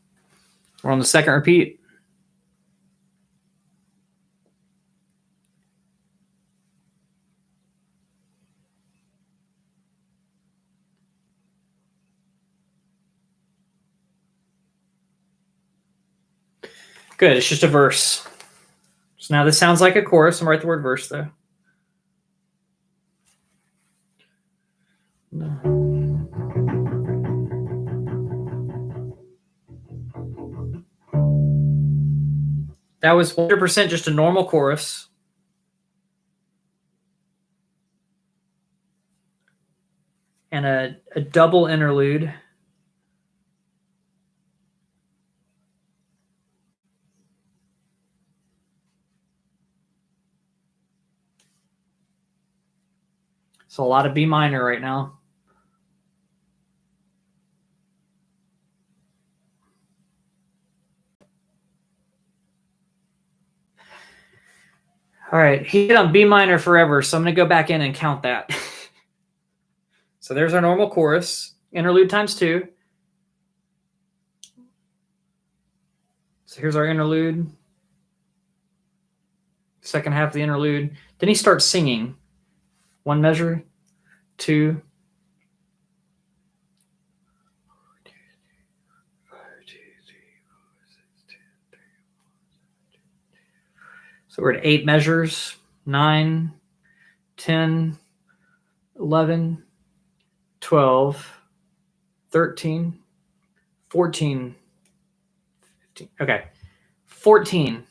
we're on the second repeat. Good, it's just a verse. So now this sounds like a chorus. I'm going to write the word verse, though. That was 100% just a normal chorus. And a double interlude. So a lot of B minor right now. All right, he hit on B minor forever, so I'm going to go back in and count that. So there's our normal chorus, interlude times 2. So here's our interlude. Second half of the interlude. Then he starts singing. 1 measure, 2. So we're at 8 measures, 9, 10, 11, 12, 13, 14, 15. Okay, 14.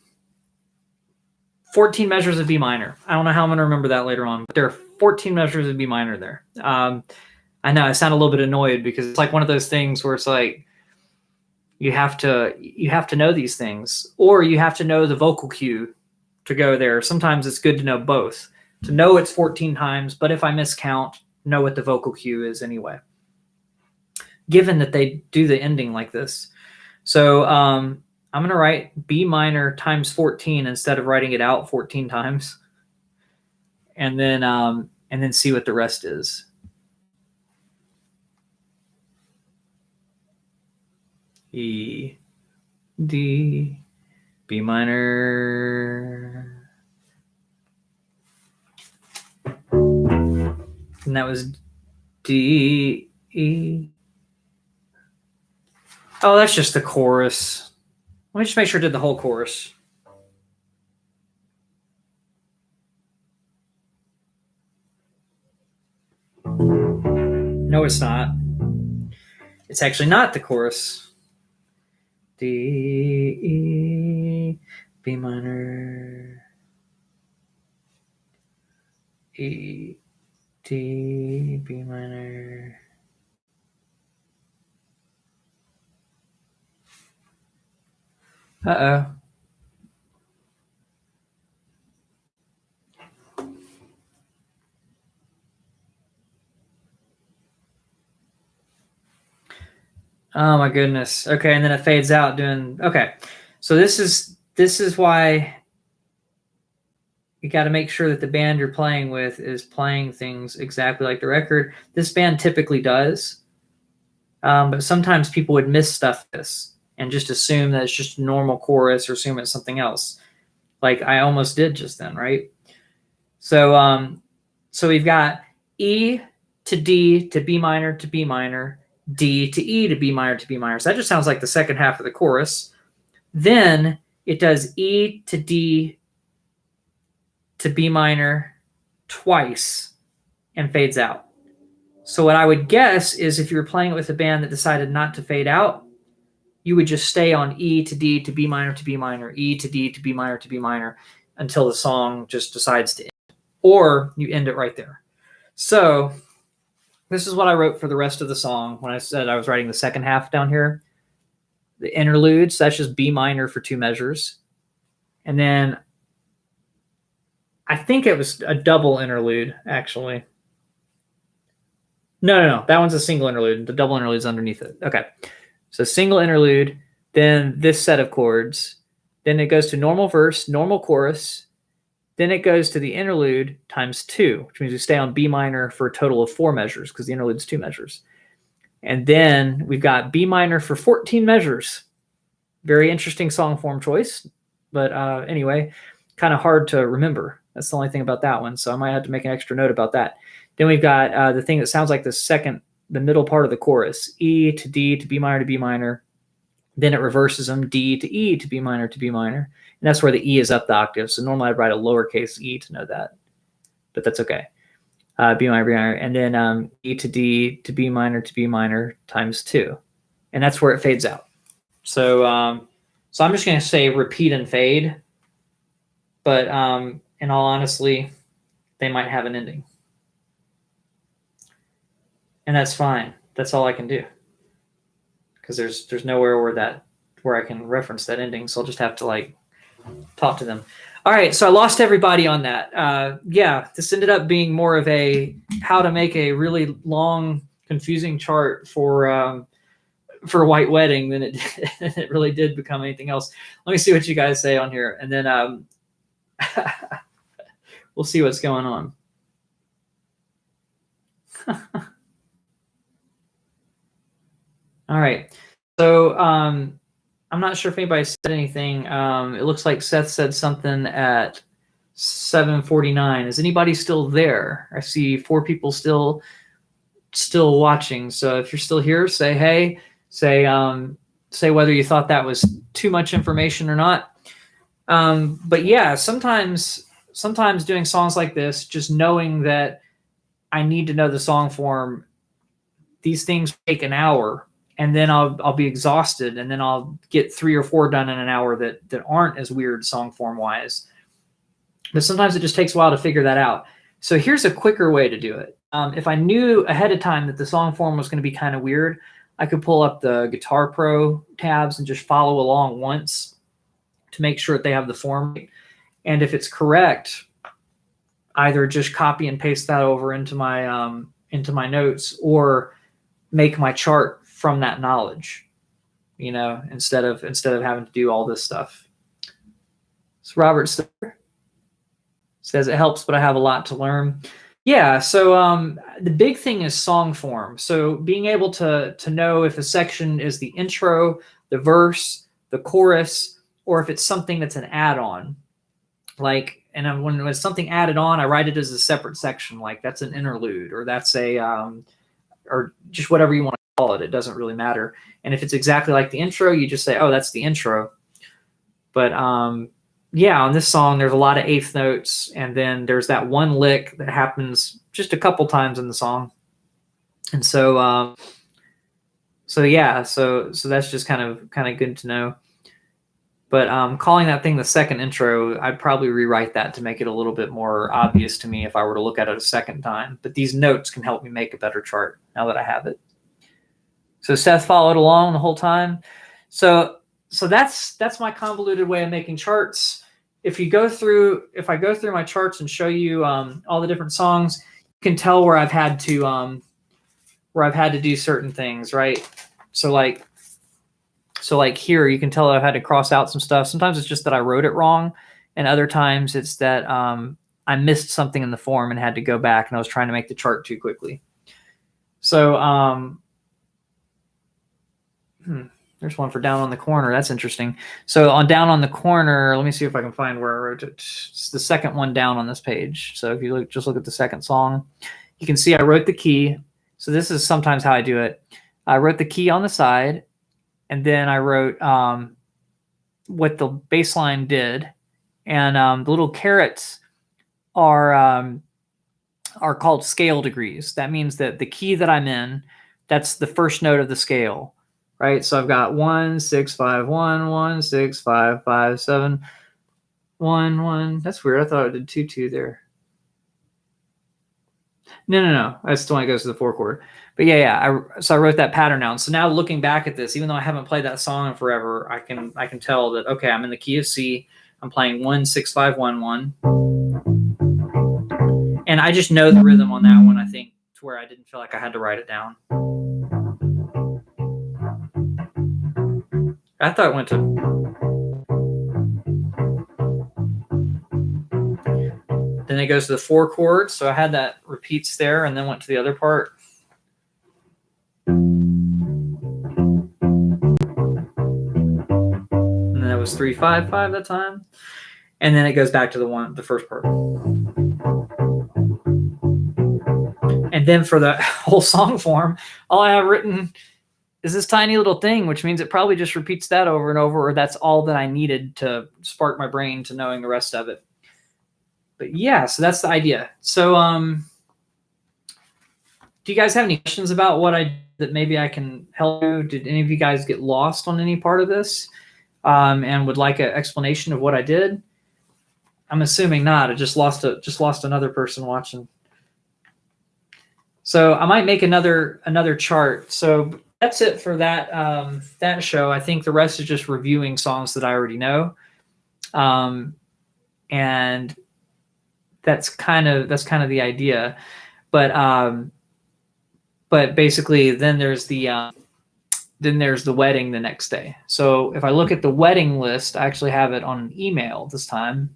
14 measures of B minor. I don't know how I'm going to remember that later on, but there are 14 measures of B minor there. I know I sound a little bit annoyed because it's like one of those things where it's like you have to know these things, or you have to know the vocal cue to go there. Sometimes it's good to know both. To know it's 14 times, but if I miscount, know what the vocal cue is anyway. Given that they do the ending like this. So I'm going to write B minor times 14 instead of writing it out 14 times. And then see what the rest is. E, D, B minor. And that was D, E. Oh, that's just the chorus. Let me just make sure I did the whole chorus. No, it's not. It's actually not the chorus. D, E, B minor, E, D, B minor. Uh-oh. Oh my goodness. Okay, and then it fades out doing okay. So this is why you got to make sure that the band you're playing with is playing things exactly like the record. This band typically does, but sometimes people would miss stuff. and just assume that it's just a normal chorus, or assume it's something else, like I almost did just then, right? So so we've got E to D to B minor to B minor, D to E to B minor to B minor. So that just sounds like the second half of the chorus. Then it does E to D to B minor twice and fades out. So what I would guess is if you were playing it with a band that decided not to fade out, you would just stay on E to D to B minor to B minor, E to D to B minor to B minor until the song just decides to end. Or you end it right there. So this is what I wrote for the rest of the song when I said I was writing the second half down here. The interludes, that's just B minor for 2 measures. And then I think it was a double interlude, actually. No. That one's a single interlude. The double interlude's underneath it. Okay. So single interlude, then this set of chords. Then it goes to normal verse, normal chorus. Then it goes to the interlude times 2, which means we stay on B minor for a total of 4 measures because the interlude's 2 measures. And then we've got B minor for 14 measures. Very interesting song form choice. But anyway, kind of hard to remember. That's the only thing about that one. So I might have to make an extra note about that. Then we've got the thing that sounds like the middle part of the chorus, E to D to B minor to B minor. Then it reverses them, D to E to B minor to B minor. And that's where the E is up the octave. So normally I'd write a lowercase e to know that, but that's okay. B minor, B minor, and then E to D to B minor times 2. And that's where it fades out. So so I'm just going to say repeat and fade. But in all honesty, they might have an ending. And that's fine. That's all I can do. Because there's nowhere where I can reference that ending. So I'll just have to like talk to them. All right, so I lost everybody on that. Yeah, this ended up being more of a how to make a really long, confusing chart for a white wedding than it really did become anything else. Let me see what you guys say on here, and then we'll see what's going on. All right, so I'm not sure if anybody said anything. It looks like Seth said something at 7:49. Is anybody still there? I see 4 people still watching. So if you're still here, say hey. Say whether you thought that was too much information or not. But yeah, sometimes doing songs like this, just knowing that I need to know the song form, these things take an hour. And then I'll be exhausted, and then I'll get 3 or 4 done in an hour that aren't as weird song form wise. But sometimes it just takes a while to figure that out. So here's a quicker way to do it. If I knew ahead of time that the song form was going to be kind of weird, I could pull up the Guitar Pro tabs and just follow along once to make sure that they have the form. And if it's correct, either just copy and paste that over into my notes, or make my chart from that knowledge, instead of having to do all this stuff. So Robert says it helps, but I have a lot to learn. Yeah. So the big thing is song form. So being able to know if a section is the intro, the verse, the chorus, or if it's something that's an add-on. Like, and when it's something added on, I write it as a separate section. Like that's an interlude, or that's a or just whatever you want to call it. It doesn't really matter. And if it's exactly like the intro, you just say, oh, that's the intro. But yeah, on this song, there's a lot of eighth notes, and then there's that one lick that happens just a couple times in the song. And so yeah, so that's just kind of good to know. But calling that thing the second intro, I'd probably rewrite that to make it a little bit more obvious to me if I were to look at it a second time. But these notes can help me make a better chart now that I have it. So Seth followed along the whole time. So that's my convoluted way of making charts. If I go through my charts and show you all the different songs, you can tell where I've had to do certain things, right? So like here, you can tell I've had to cross out some stuff. Sometimes it's just that I wrote it wrong, and other times it's that I missed something in the form and had to go back, and I was trying to make the chart too quickly. So There's one for Down on the Corner. That's interesting. So on Down on the Corner, let me see if I can find where I wrote it. It's the second one down on this page. So if you just look at the second song, you can see I wrote the key. So this is sometimes how I do it. I wrote the key on the side, and then I wrote what the bass line did. And the little carets are called scale degrees. That means that the key that I'm in, that's the first note of the scale, right? So I've got 1 6 5 1 1 6 5 5 7 1 1. That's weird. I thought I did 2 2 there. No. That's still when it goes to the 4 chord. But so I wrote that pattern down. So now looking back at this, even though I haven't played that song in forever, I can tell that okay, I'm in the key of C. I'm playing 1 6 5 1 1. And I just know the rhythm on that one, I think, to where I didn't feel like I had to write it down. I thought it went to... Then it goes to the 4 chord, so I had that repeats there and then went to the other part. And then it was 3 5 5 that time. And then it goes back to the first part. And then for the whole song form, all I have written is this tiny little thing, which means it probably just repeats that over and over, or that's all that I needed to spark my brain to knowing the rest of it. But yeah, so that's the idea. So do you guys have any questions about what I did that maybe I can help you? Did any of you guys get lost on any part of this and would like an explanation of what I did? I'm assuming not. I just lost another person watching. So I might make another chart. So that's it for that that show. I think the rest is just reviewing songs that I already know, and that's kind of the idea. But basically, then there's the wedding the next day. So if I look at the wedding list, I actually have it on an email this time.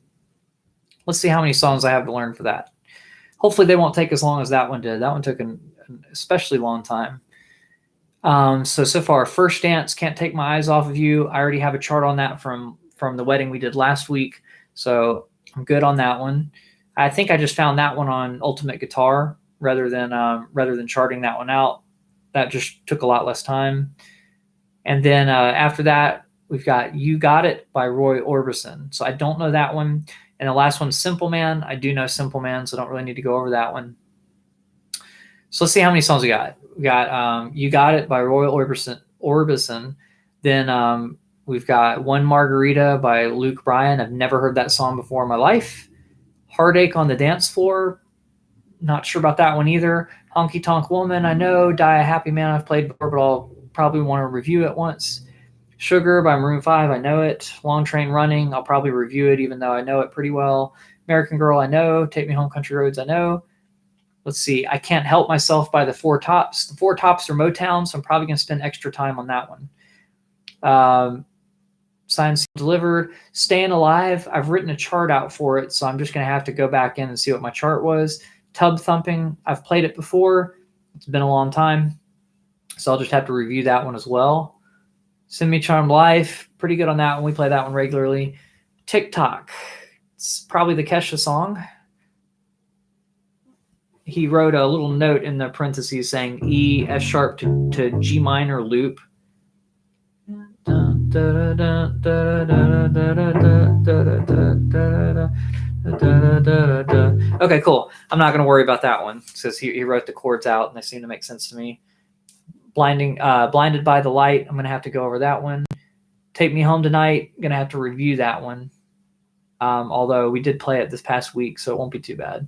Let's see how many songs I have to learn for that. Hopefully they won't take as long as that one did. That one took an especially long time. So far, First Dance, Can't Take My Eyes Off of You. I already have a chart on that from the wedding we did last week. So I'm good on that one. I think I just found that one on Ultimate Guitar rather than charting that one out. That just took a lot less time. And then after that, we've got You Got It by Roy Orbison. So I don't know that one. And the last one's Simple Man. I do know Simple Man, so I don't really need to go over that one. So let's see how many songs we got. We got You Got It by Roy Orbison. Then we've got One Margarita by Luke Bryan. I've never heard that song before in my life. Heartache on the Dance Floor. Not sure about that one either. Honky Tonk Woman, I know. Die a Happy Man, I've played before, but I'll probably want to review it once. Sugar by Maroon 5, I know it. Long Train Running, I'll probably review it even though I know it pretty well. American Girl, I know. Take Me Home Country Roads, I know. Let's see. I Can't Help Myself by the Four Tops. The Four Tops are Motown, so I'm probably going to spend extra time on that one. Signed, Sealed, Delivered. Staying Alive, I've written a chart out for it, so I'm just going to have to go back in and see what my chart was. Tub Thumping, I've played it before. It's been a long time, so I'll just have to review that one as well. Semi Charmed Life, pretty good on that one. We play that one regularly. TikTok, it's probably the Kesha song. He wrote a little note in the parentheses saying E, F sharp to G minor loop. Okay, cool. I'm not going to worry about that one since he wrote the chords out and they seem to make sense to me. Blinded by the Light, I'm going to have to go over that one. Take Me Home Tonight, I'm going to have to review that one. Although we did play it this past week, so it won't be too bad.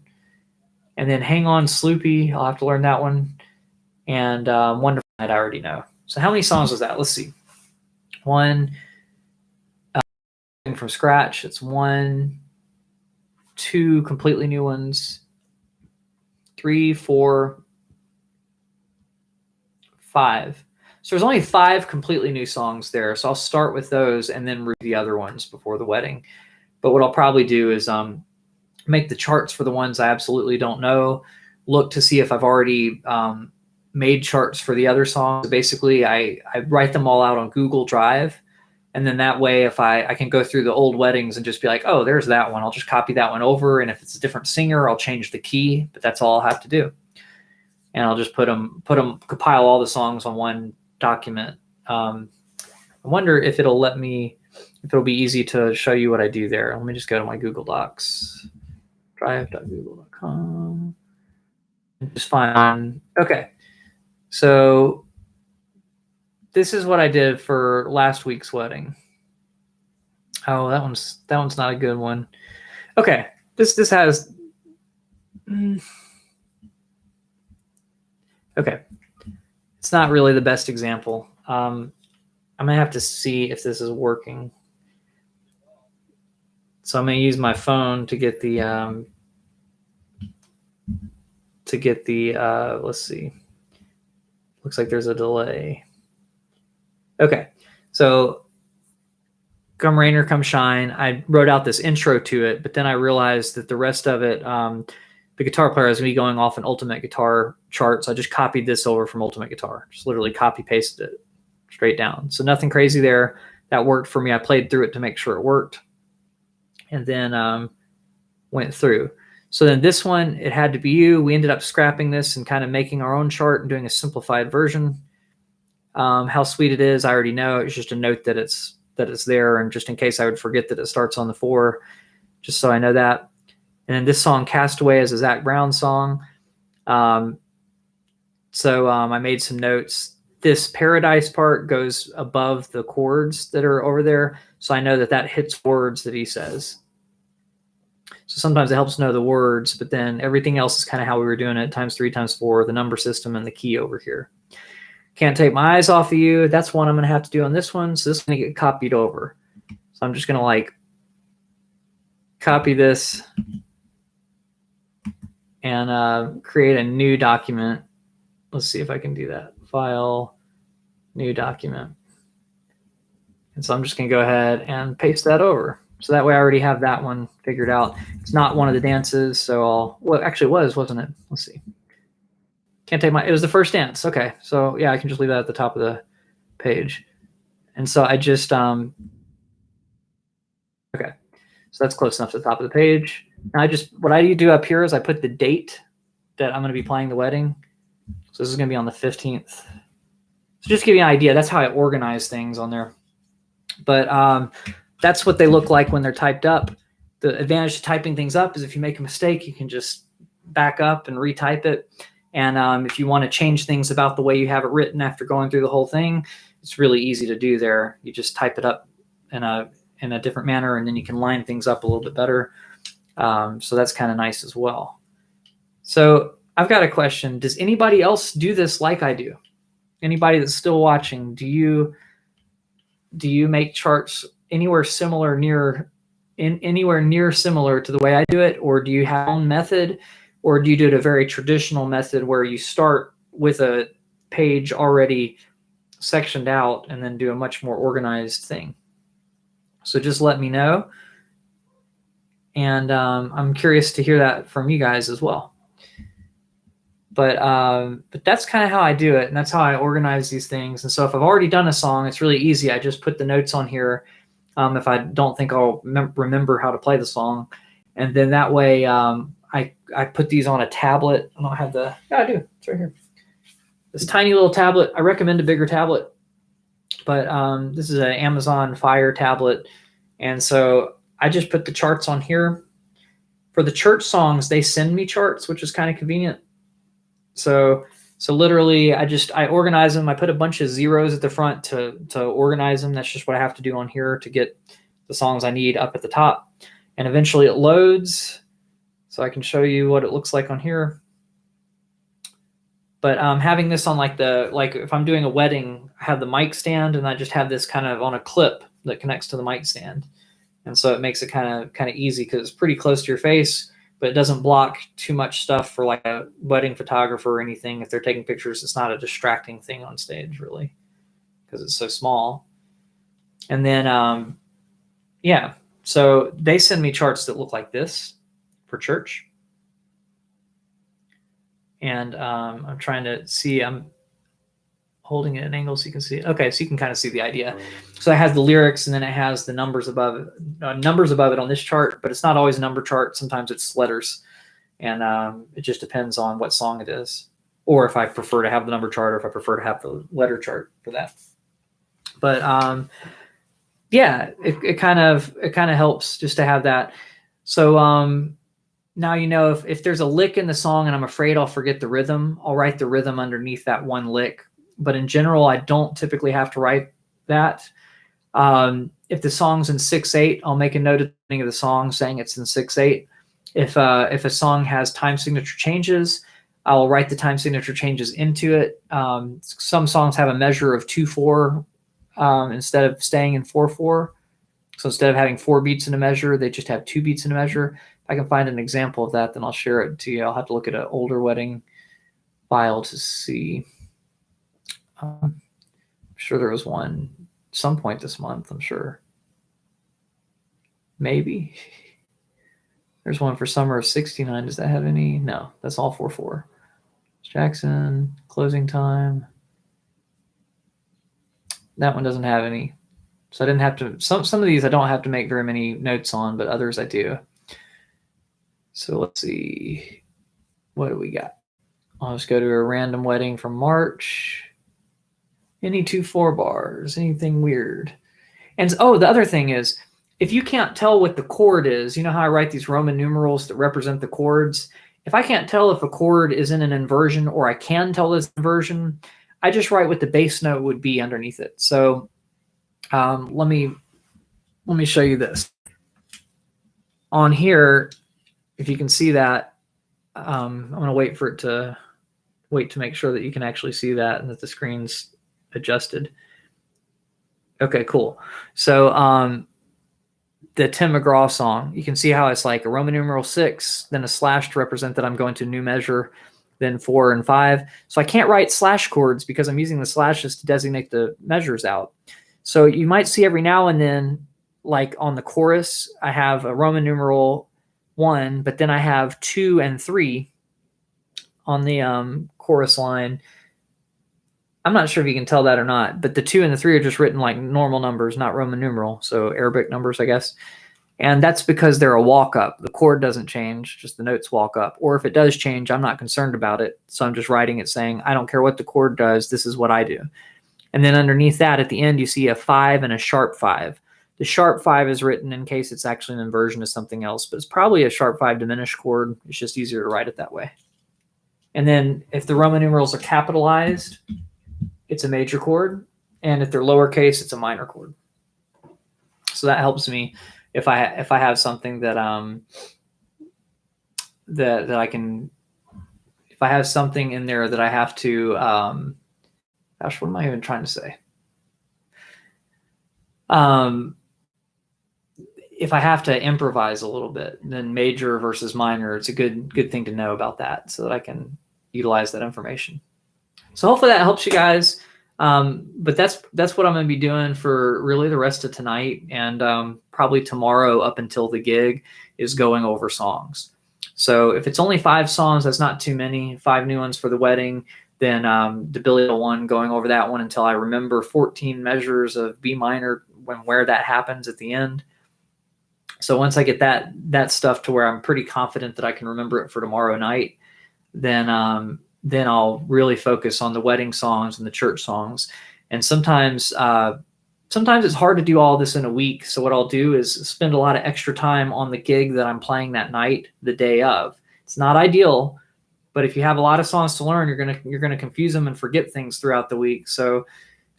And then Hang On Sloopy, I'll have to learn that one. And Wonderful Night, I already know. So how many songs was that? Let's see. One, from scratch. It's 1, 2 completely new ones. 3, 4, 5. So there's only 5 completely new songs there. So I'll start with those and then read the other ones before the wedding. But what I'll probably do is make the charts for the ones I absolutely don't know. Look to see if I've already made charts for the other songs. Basically, I write them all out on Google Drive. And then that way, if I can go through the old weddings and just be like, oh, there's that one. I'll just copy that one over. And if it's a different singer, I'll change the key. But that's all I'll have to do. And I'll just compile all the songs on one document. I wonder if it'll be easy to show you what I do there. Let me just go to my Google Docs, drive.google.com. Just find, okay. So this is what I did for last week's wedding. Oh, that one's not a good one. Okay, this has. Okay, it's not really the best example. I'm gonna have to see if this is working. So I'm gonna use my phone to get the let's see. Looks like there's a delay. Okay, so come rain or come shine, I wrote out this intro to it, but then I realized that the rest of it, the guitar player is going to be going off an Ultimate Guitar chart, so I just copied this over from Ultimate Guitar. Just literally copy-pasted it straight down. So nothing crazy there. That worked for me. I played through it to make sure it worked, and then went through. So then this one, it had to be you. We ended up scrapping this and kind of making our own chart and doing a simplified version. How sweet it is, I already know. It's just a note that it's there, and just in case I would forget that it starts on the 4, just so I know that. And then this song, Castaway, is a Zach Brown song. So I made some notes. This Paradise part goes above the chords that are over there, so I know that hits words that he says. So sometimes it helps know the words, but then everything else is kind of how we were doing it, times 3, times 4, the number system, and the key over here. Can't take my eyes off of you. That's one I'm going to have to do on this one. So this is going to get copied over. So I'm just going to copy this and create a new document. Let's see if I can do that. File, new document. And so I'm just going to go ahead and paste that over. So that way I already have that one figured out. It's not one of the dances, so actually it was, wasn't it? Let's see. Can't take it was the first dance. Okay, so yeah, I can just leave that at the top of the page. And so I just, okay, so that's close enough to the top of the page. Now what I do up here is I put the date that I'm going to be playing the wedding. So this is going to be on the 15th. So just to give you an idea, that's how I organize things on there. But that's what they look like when they're typed up. The advantage to typing things up is if you make a mistake, you can just back up and retype it. And if you want to change things about the way you have it written after going through the whole thing, it's really easy to do there. You just type it up in a different manner, and then you can line things up a little bit better. So that's kind of nice as well. So I've got a question. Does anybody else do this like I do? Anybody that's still watching, do you make charts anywhere near similar to the way I do it, or do you have your own method? Or do you do it a very traditional method where you start with a page already sectioned out and then do a much more organized thing? So just let me know. And I'm curious to hear that from you guys as well. But that's kind of how I do it, and that's how I organize these things. And so if I've already done a song, it's really easy. I just put the notes on here if I don't think I'll remember how to play the song. And then that way I put these on a tablet. I don't have yeah, I do. It's right here. This tiny little tablet. I recommend a bigger tablet, but this is an Amazon Fire tablet. And so I just put the charts on here. For the church songs, they send me charts, which is kind of convenient. So literally I organize them. I put a bunch of zeros at the front to organize them. That's just what I have to do on here to get the songs I need up at the top. And eventually it loads. So I can show you what it looks like on here. But having this on like if I'm doing a wedding, I have the mic stand, and I just have this kind of on a clip that connects to the mic stand. And so it makes it kind of easy because it's pretty close to your face, but it doesn't block too much stuff for like a wedding photographer or anything. If they're taking pictures, it's not a distracting thing on stage really because it's so small. And then, yeah, so they send me charts that look like this for church. And I'm trying to see, I'm holding it at an angle so you can see it. Okay, so you can kind of see the idea. So it has the lyrics, and then it has the numbers above it, on this chart, but it's not always a number chart. Sometimes it's letters, and it just depends on what song it is, or if I prefer to have the number chart, or if I prefer to have the letter chart for that. But yeah, it kind of helps just to have that. So now you know if there's a lick in the song and I'm afraid I'll forget the rhythm, I'll write the rhythm underneath that one lick. But in general, I don't typically have to write that. If the song's in 6/8, I'll make a note at the beginning of the song saying it's in 6/8. If a song has time signature changes, I'll write the time signature changes into it. Some songs have a measure of 2/4 instead of staying in 4/4. So instead of having 4 beats in a measure, they just have 2 beats in a measure. If I can find an example of that, then I'll share it to you. I'll have to look at an older wedding file to see. I'm sure there was one some point this month, I'm sure. Maybe. There's one for summer of 69. Does that have any? No, that's all 4/4. Jackson, closing time. That one doesn't have any. So I didn't have to, some of these I don't have to make very many notes on, but others I do. So let's see. What do we got? I'll just go to a random wedding from March. Any 2/4 bars, anything weird. And oh, the other thing is, if you can't tell what the chord is, you know how I write these Roman numerals that represent the chords? If I can't tell if a chord is in an inversion or I can tell this inversion, I just write what the bass note would be underneath it. So let me show you this. On here, if you can see that, I'm going to wait to make sure that you can actually see that and that the screen's adjusted. Okay, cool. So the Tim McGraw song, you can see how it's like a Roman numeral 6, then a slash to represent that I'm going to a new measure, then 4 and 5. So I can't write slash chords because I'm using the slashes to designate the measures out. So you might see every now and then, like on the chorus, I have a Roman numeral 1, but then I have 2 and 3 on the chorus line. I'm not sure if you can tell that or not, but the 2 and the 3 are just written like normal numbers, not Roman numeral. So Arabic numbers, I guess. And that's because they're a walk up. The chord doesn't change, just the notes walk up. Or if it does change, I'm not concerned about it. So I'm just writing it saying, I don't care what the chord does. This is what I do. And then underneath that, at the end, you see a 5 and a sharp 5. The sharp 5 is written in case it's actually an inversion of something else, but it's probably a sharp 5 diminished chord. It's just easier to write it that way. And then if the Roman numerals are capitalized, it's a major chord. And if they're lowercase, it's a minor chord. So that helps me if I have something that that I can, if I have something in there that I have to, gosh, what am I even trying to say? If I have to improvise a little bit, then major versus minor, it's a good thing to know about that so that I can utilize that information. So hopefully that helps you guys. But that's what I'm going to be doing for really the rest of tonight, and probably tomorrow up until the gig is going over songs. So if it's only 5 songs, that's not too many. 5 new ones for the wedding. Then the Billy one, going over that one until I remember 14 measures of B minor where that happens at the end. So once I get that stuff to where I'm pretty confident that I can remember it for tomorrow night, then I'll really focus on the wedding songs and the church songs. And sometimes it's hard to do all this in a week. So what I'll do is spend a lot of extra time on the gig that I'm playing that night, the day of. It's not ideal, but if you have a lot of songs to learn, you're gonna confuse them and forget things throughout the week. So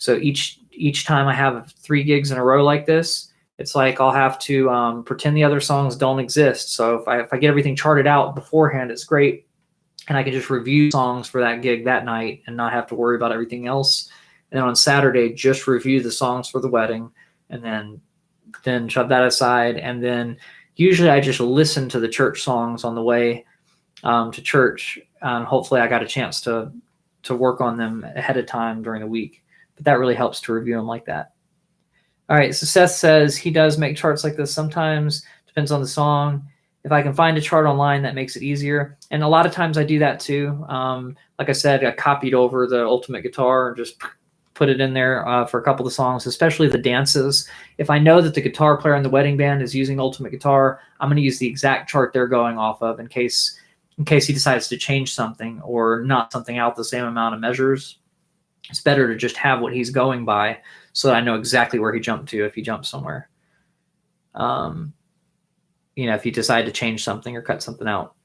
each time I have 3 gigs in a row like this, it's like I'll have to pretend the other songs don't exist. So if I get everything charted out beforehand, it's great. And I can just review songs for that gig that night and not have to worry about everything else. And then on Saturday, just review the songs for the wedding, and then shove that aside. And then usually I just listen to the church songs on the way to church. Hopefully I got a chance to work on them ahead of time during the week. But that really helps to review them like that. All right, so Seth says he does make charts like this sometimes. Depends on the song. If I can find a chart online, that makes it easier. And a lot of times I do that too. Like I said, I copied over the Ultimate Guitar and just put it in there for a couple of the songs, especially the dances. If I know that the guitar player in the wedding band is using Ultimate Guitar, I'm going to use the exact chart they're going off of in case he decides to change something or knock something out the same amount of measures. It's better to just have what he's going by so that I know exactly where he jumped to if he jumps somewhere. If you decide to change something or cut something out.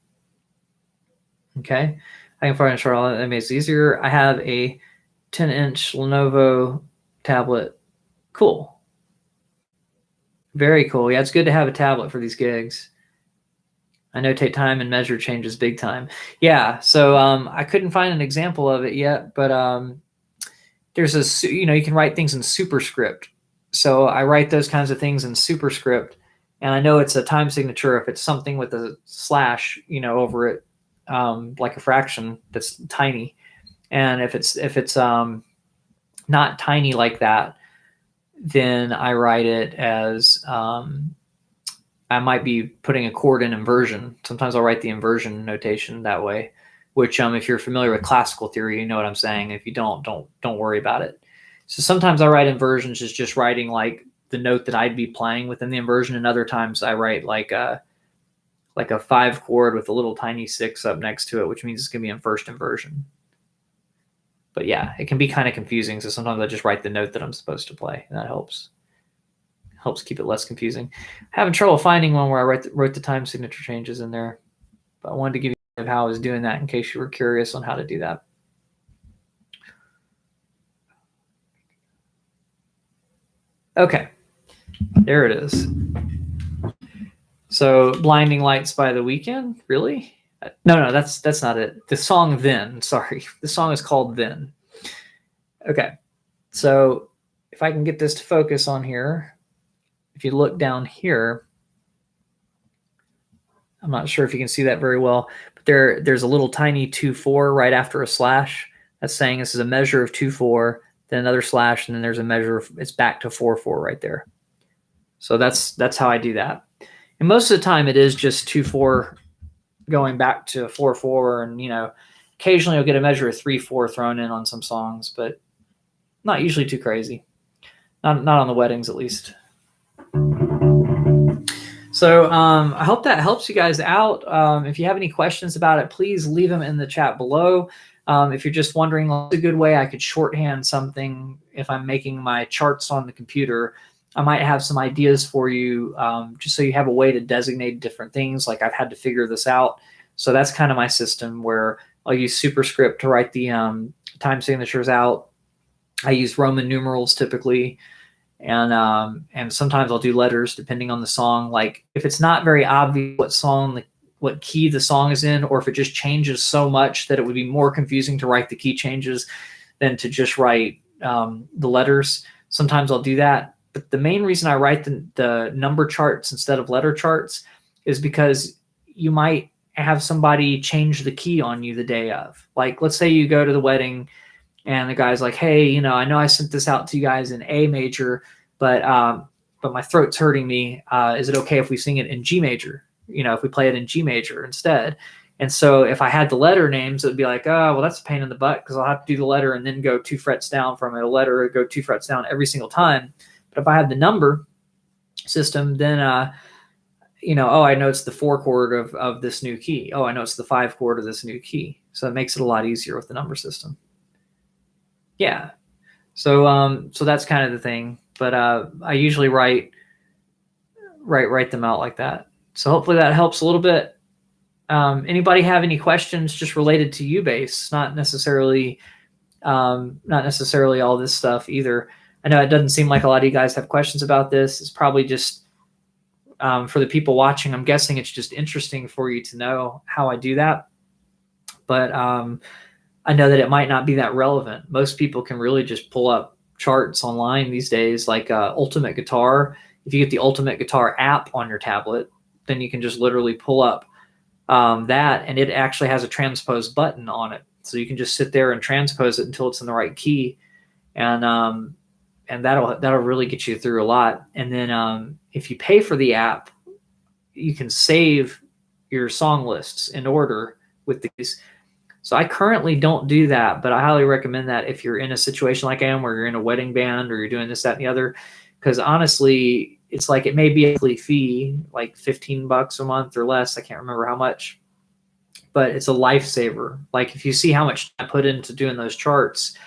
Okay. I can find a chart that makes it easier. I have a 10-inch Lenovo tablet. Cool. Very cool. Yeah, it's good to have a tablet for these gigs. I notate time and measure changes big time. Yeah, so I couldn't find an example of it yet, but there's you can write things in superscript. So I write those kinds of things in superscript, and I know it's a time signature if it's something with a slash, over it, like a fraction that's tiny. And if it's not tiny like that, then I write it as I might be putting a chord in inversion. Sometimes I'll write the inversion notation that way, which if you're familiar with classical theory, you know what I'm saying. If you don't worry about it. So sometimes I write inversions as just writing like the note that I'd be playing within the inversion, and other times I write like a 5 chord with a little tiny 6 up next to it, which means it's going to be in first inversion. But yeah, it can be kind of confusing. So sometimes I just write the note that I'm supposed to play, and that helps keep it less confusing. Having trouble finding one where I wrote the time signature changes in there, but I wanted to give you how I was doing that in case you were curious on how to do that. Okay, there it is. So Blinding Lights by The Weeknd, really? No, that's not it. The song Then, sorry. The song is called Then. Okay, so if I can get this to focus on here, if you look down here, I'm not sure if you can see that very well, but there's a little tiny 2/4 right after a slash. That's saying this is a measure of 2/4, then another slash, and then there's a measure of, it's back to 4/4 right there. So that's how I do that. And most of the time it is just 2/4 going back to 4/4, and occasionally you'll get a measure of 3/4 thrown in on some songs, but not usually too crazy. Not on the weddings, at least. So I hope that helps you guys out. If you have any questions about it, please leave them in the chat below. If you're just wondering, what's a good way I could shorthand something if I'm making my charts on the computer, I might have some ideas for you, just so you have a way to designate different things. Like I've had to figure this out. So that's kind of my system, where I'll use superscript to write the time signatures out. I use Roman numerals typically. And sometimes I'll do letters depending on the song. Like if it's not very obvious what key the song is in, or if it just changes so much that it would be more confusing to write the key changes than to just write the letters, sometimes I'll do that. But the main reason I write the number charts instead of letter charts is because you might have somebody change the key on you the day of. Like let's say you go to the wedding and the guy's like, hey, I know I sent this out to you guys in A major, but my throat's hurting me. Is it okay if we sing it in G major? If we play it in G major instead. And so if I had the letter names, it would be like, oh, well, that's a pain in the butt because I'll have to do the letter and then go 2 frets down from a letter, go 2 frets down every single time. But if I have the number system, then, oh, I know it's the 4 chord of this new key. Oh, I know it's the 5 chord of this new key. So it makes it a lot easier with the number system. Yeah. So that's kind of the thing. But I usually write them out like that. So hopefully that helps a little bit. Anybody have any questions just related to Ubase? Not necessarily all this stuff either. I know it doesn't seem like a lot of you guys have questions about this. It's probably just for the people watching. I'm guessing it's just interesting for you to know how I do that. But I know that it might not be that relevant. Most people can really just pull up charts online these days, like Ultimate Guitar. If you get the Ultimate Guitar app on your tablet, then you can just literally pull up that, and it actually has a transpose button on it. So you can just sit there and transpose it until it's in the right key, and that'll really get you through a lot. And then if you pay for the app, you can save your song lists in order with these. So I currently don't do that, but I highly recommend that if you're in a situation like I am, where you're in a wedding band or you're doing this, that, and the other. Because honestly, it's like, it may be a monthly fee, like $15 a month or less. I can't remember how much, but it's a lifesaver. Like, if you see how much I put into doing those charts,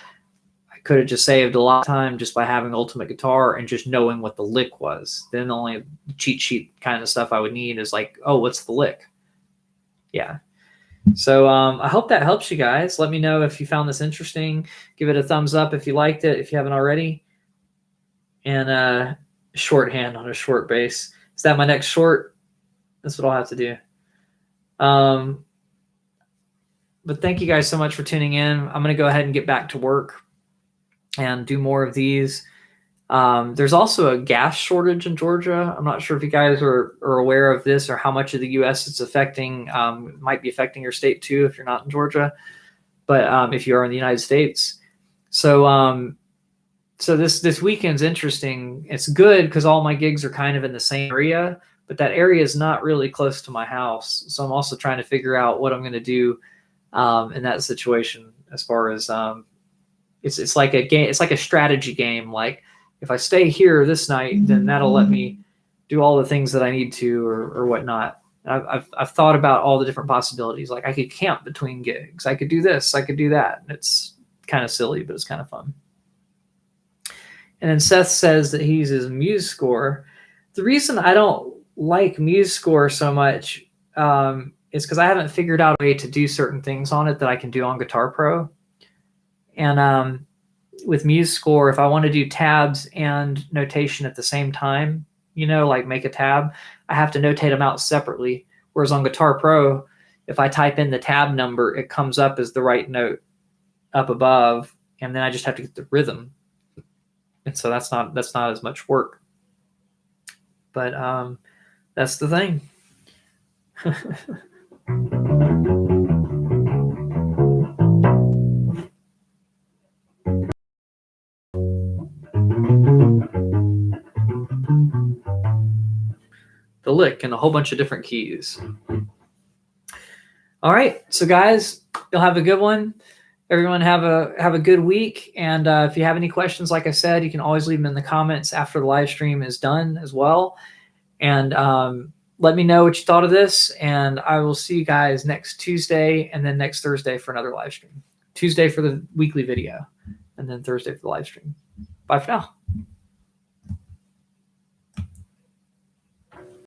I could have just saved a lot of time just by having Ultimate Guitar and just knowing what the lick was. Then the only cheat sheet kind of stuff I would need is like, oh, what's the lick? Yeah. So I hope that helps you guys. Let me know if you found this interesting. Give it a thumbs up if you liked it, if you haven't already. And shorthand on a short bass. Is that my next short? That's what I'll have to do. But thank you guys so much for tuning in. I'm going to go ahead and get back to work and do more of these. There's also a gas shortage in Georgia. I'm not sure if you guys are aware of this, or how much of the U.S. it's affecting. It might be affecting your state too if you're not in Georgia, but if you are in the United States. So this weekend's interesting. It's good because all my gigs are kind of in the same area, but that area is not really close to my house. So I'm also trying to figure out what I'm going to do in that situation, as far as it's like a game. It's like a strategy game. Like, if I stay here this night, then that'll let me do all the things that I need to, or whatnot. I've thought about all the different possibilities. Like, I could camp between gigs. I could do this. I could do that. And it's kind of silly, but it's kind of fun. And then Seth says that he uses MuseScore. The reason I don't like MuseScore so much is because I haven't figured out a way to do certain things on it that I can do on Guitar Pro. And with MuseScore, if I want to do tabs and notation at the same time, like make a tab, I have to notate them out separately. Whereas on Guitar Pro, if I type in the tab number, it comes up as the right note up above, and then I just have to get the rhythm. And so that's not as much work. But that's the thing. The lick and a whole bunch of different keys. All right, so guys, you'll have a good one. Everyone have a good week. And if you have any questions, like I said, you can always leave them in the comments after the live stream is done as well. And let me know what you thought of this. And I will see you guys next Tuesday, and then next Thursday for another live stream. Tuesday for the weekly video, and then Thursday for the live stream. Bye for now.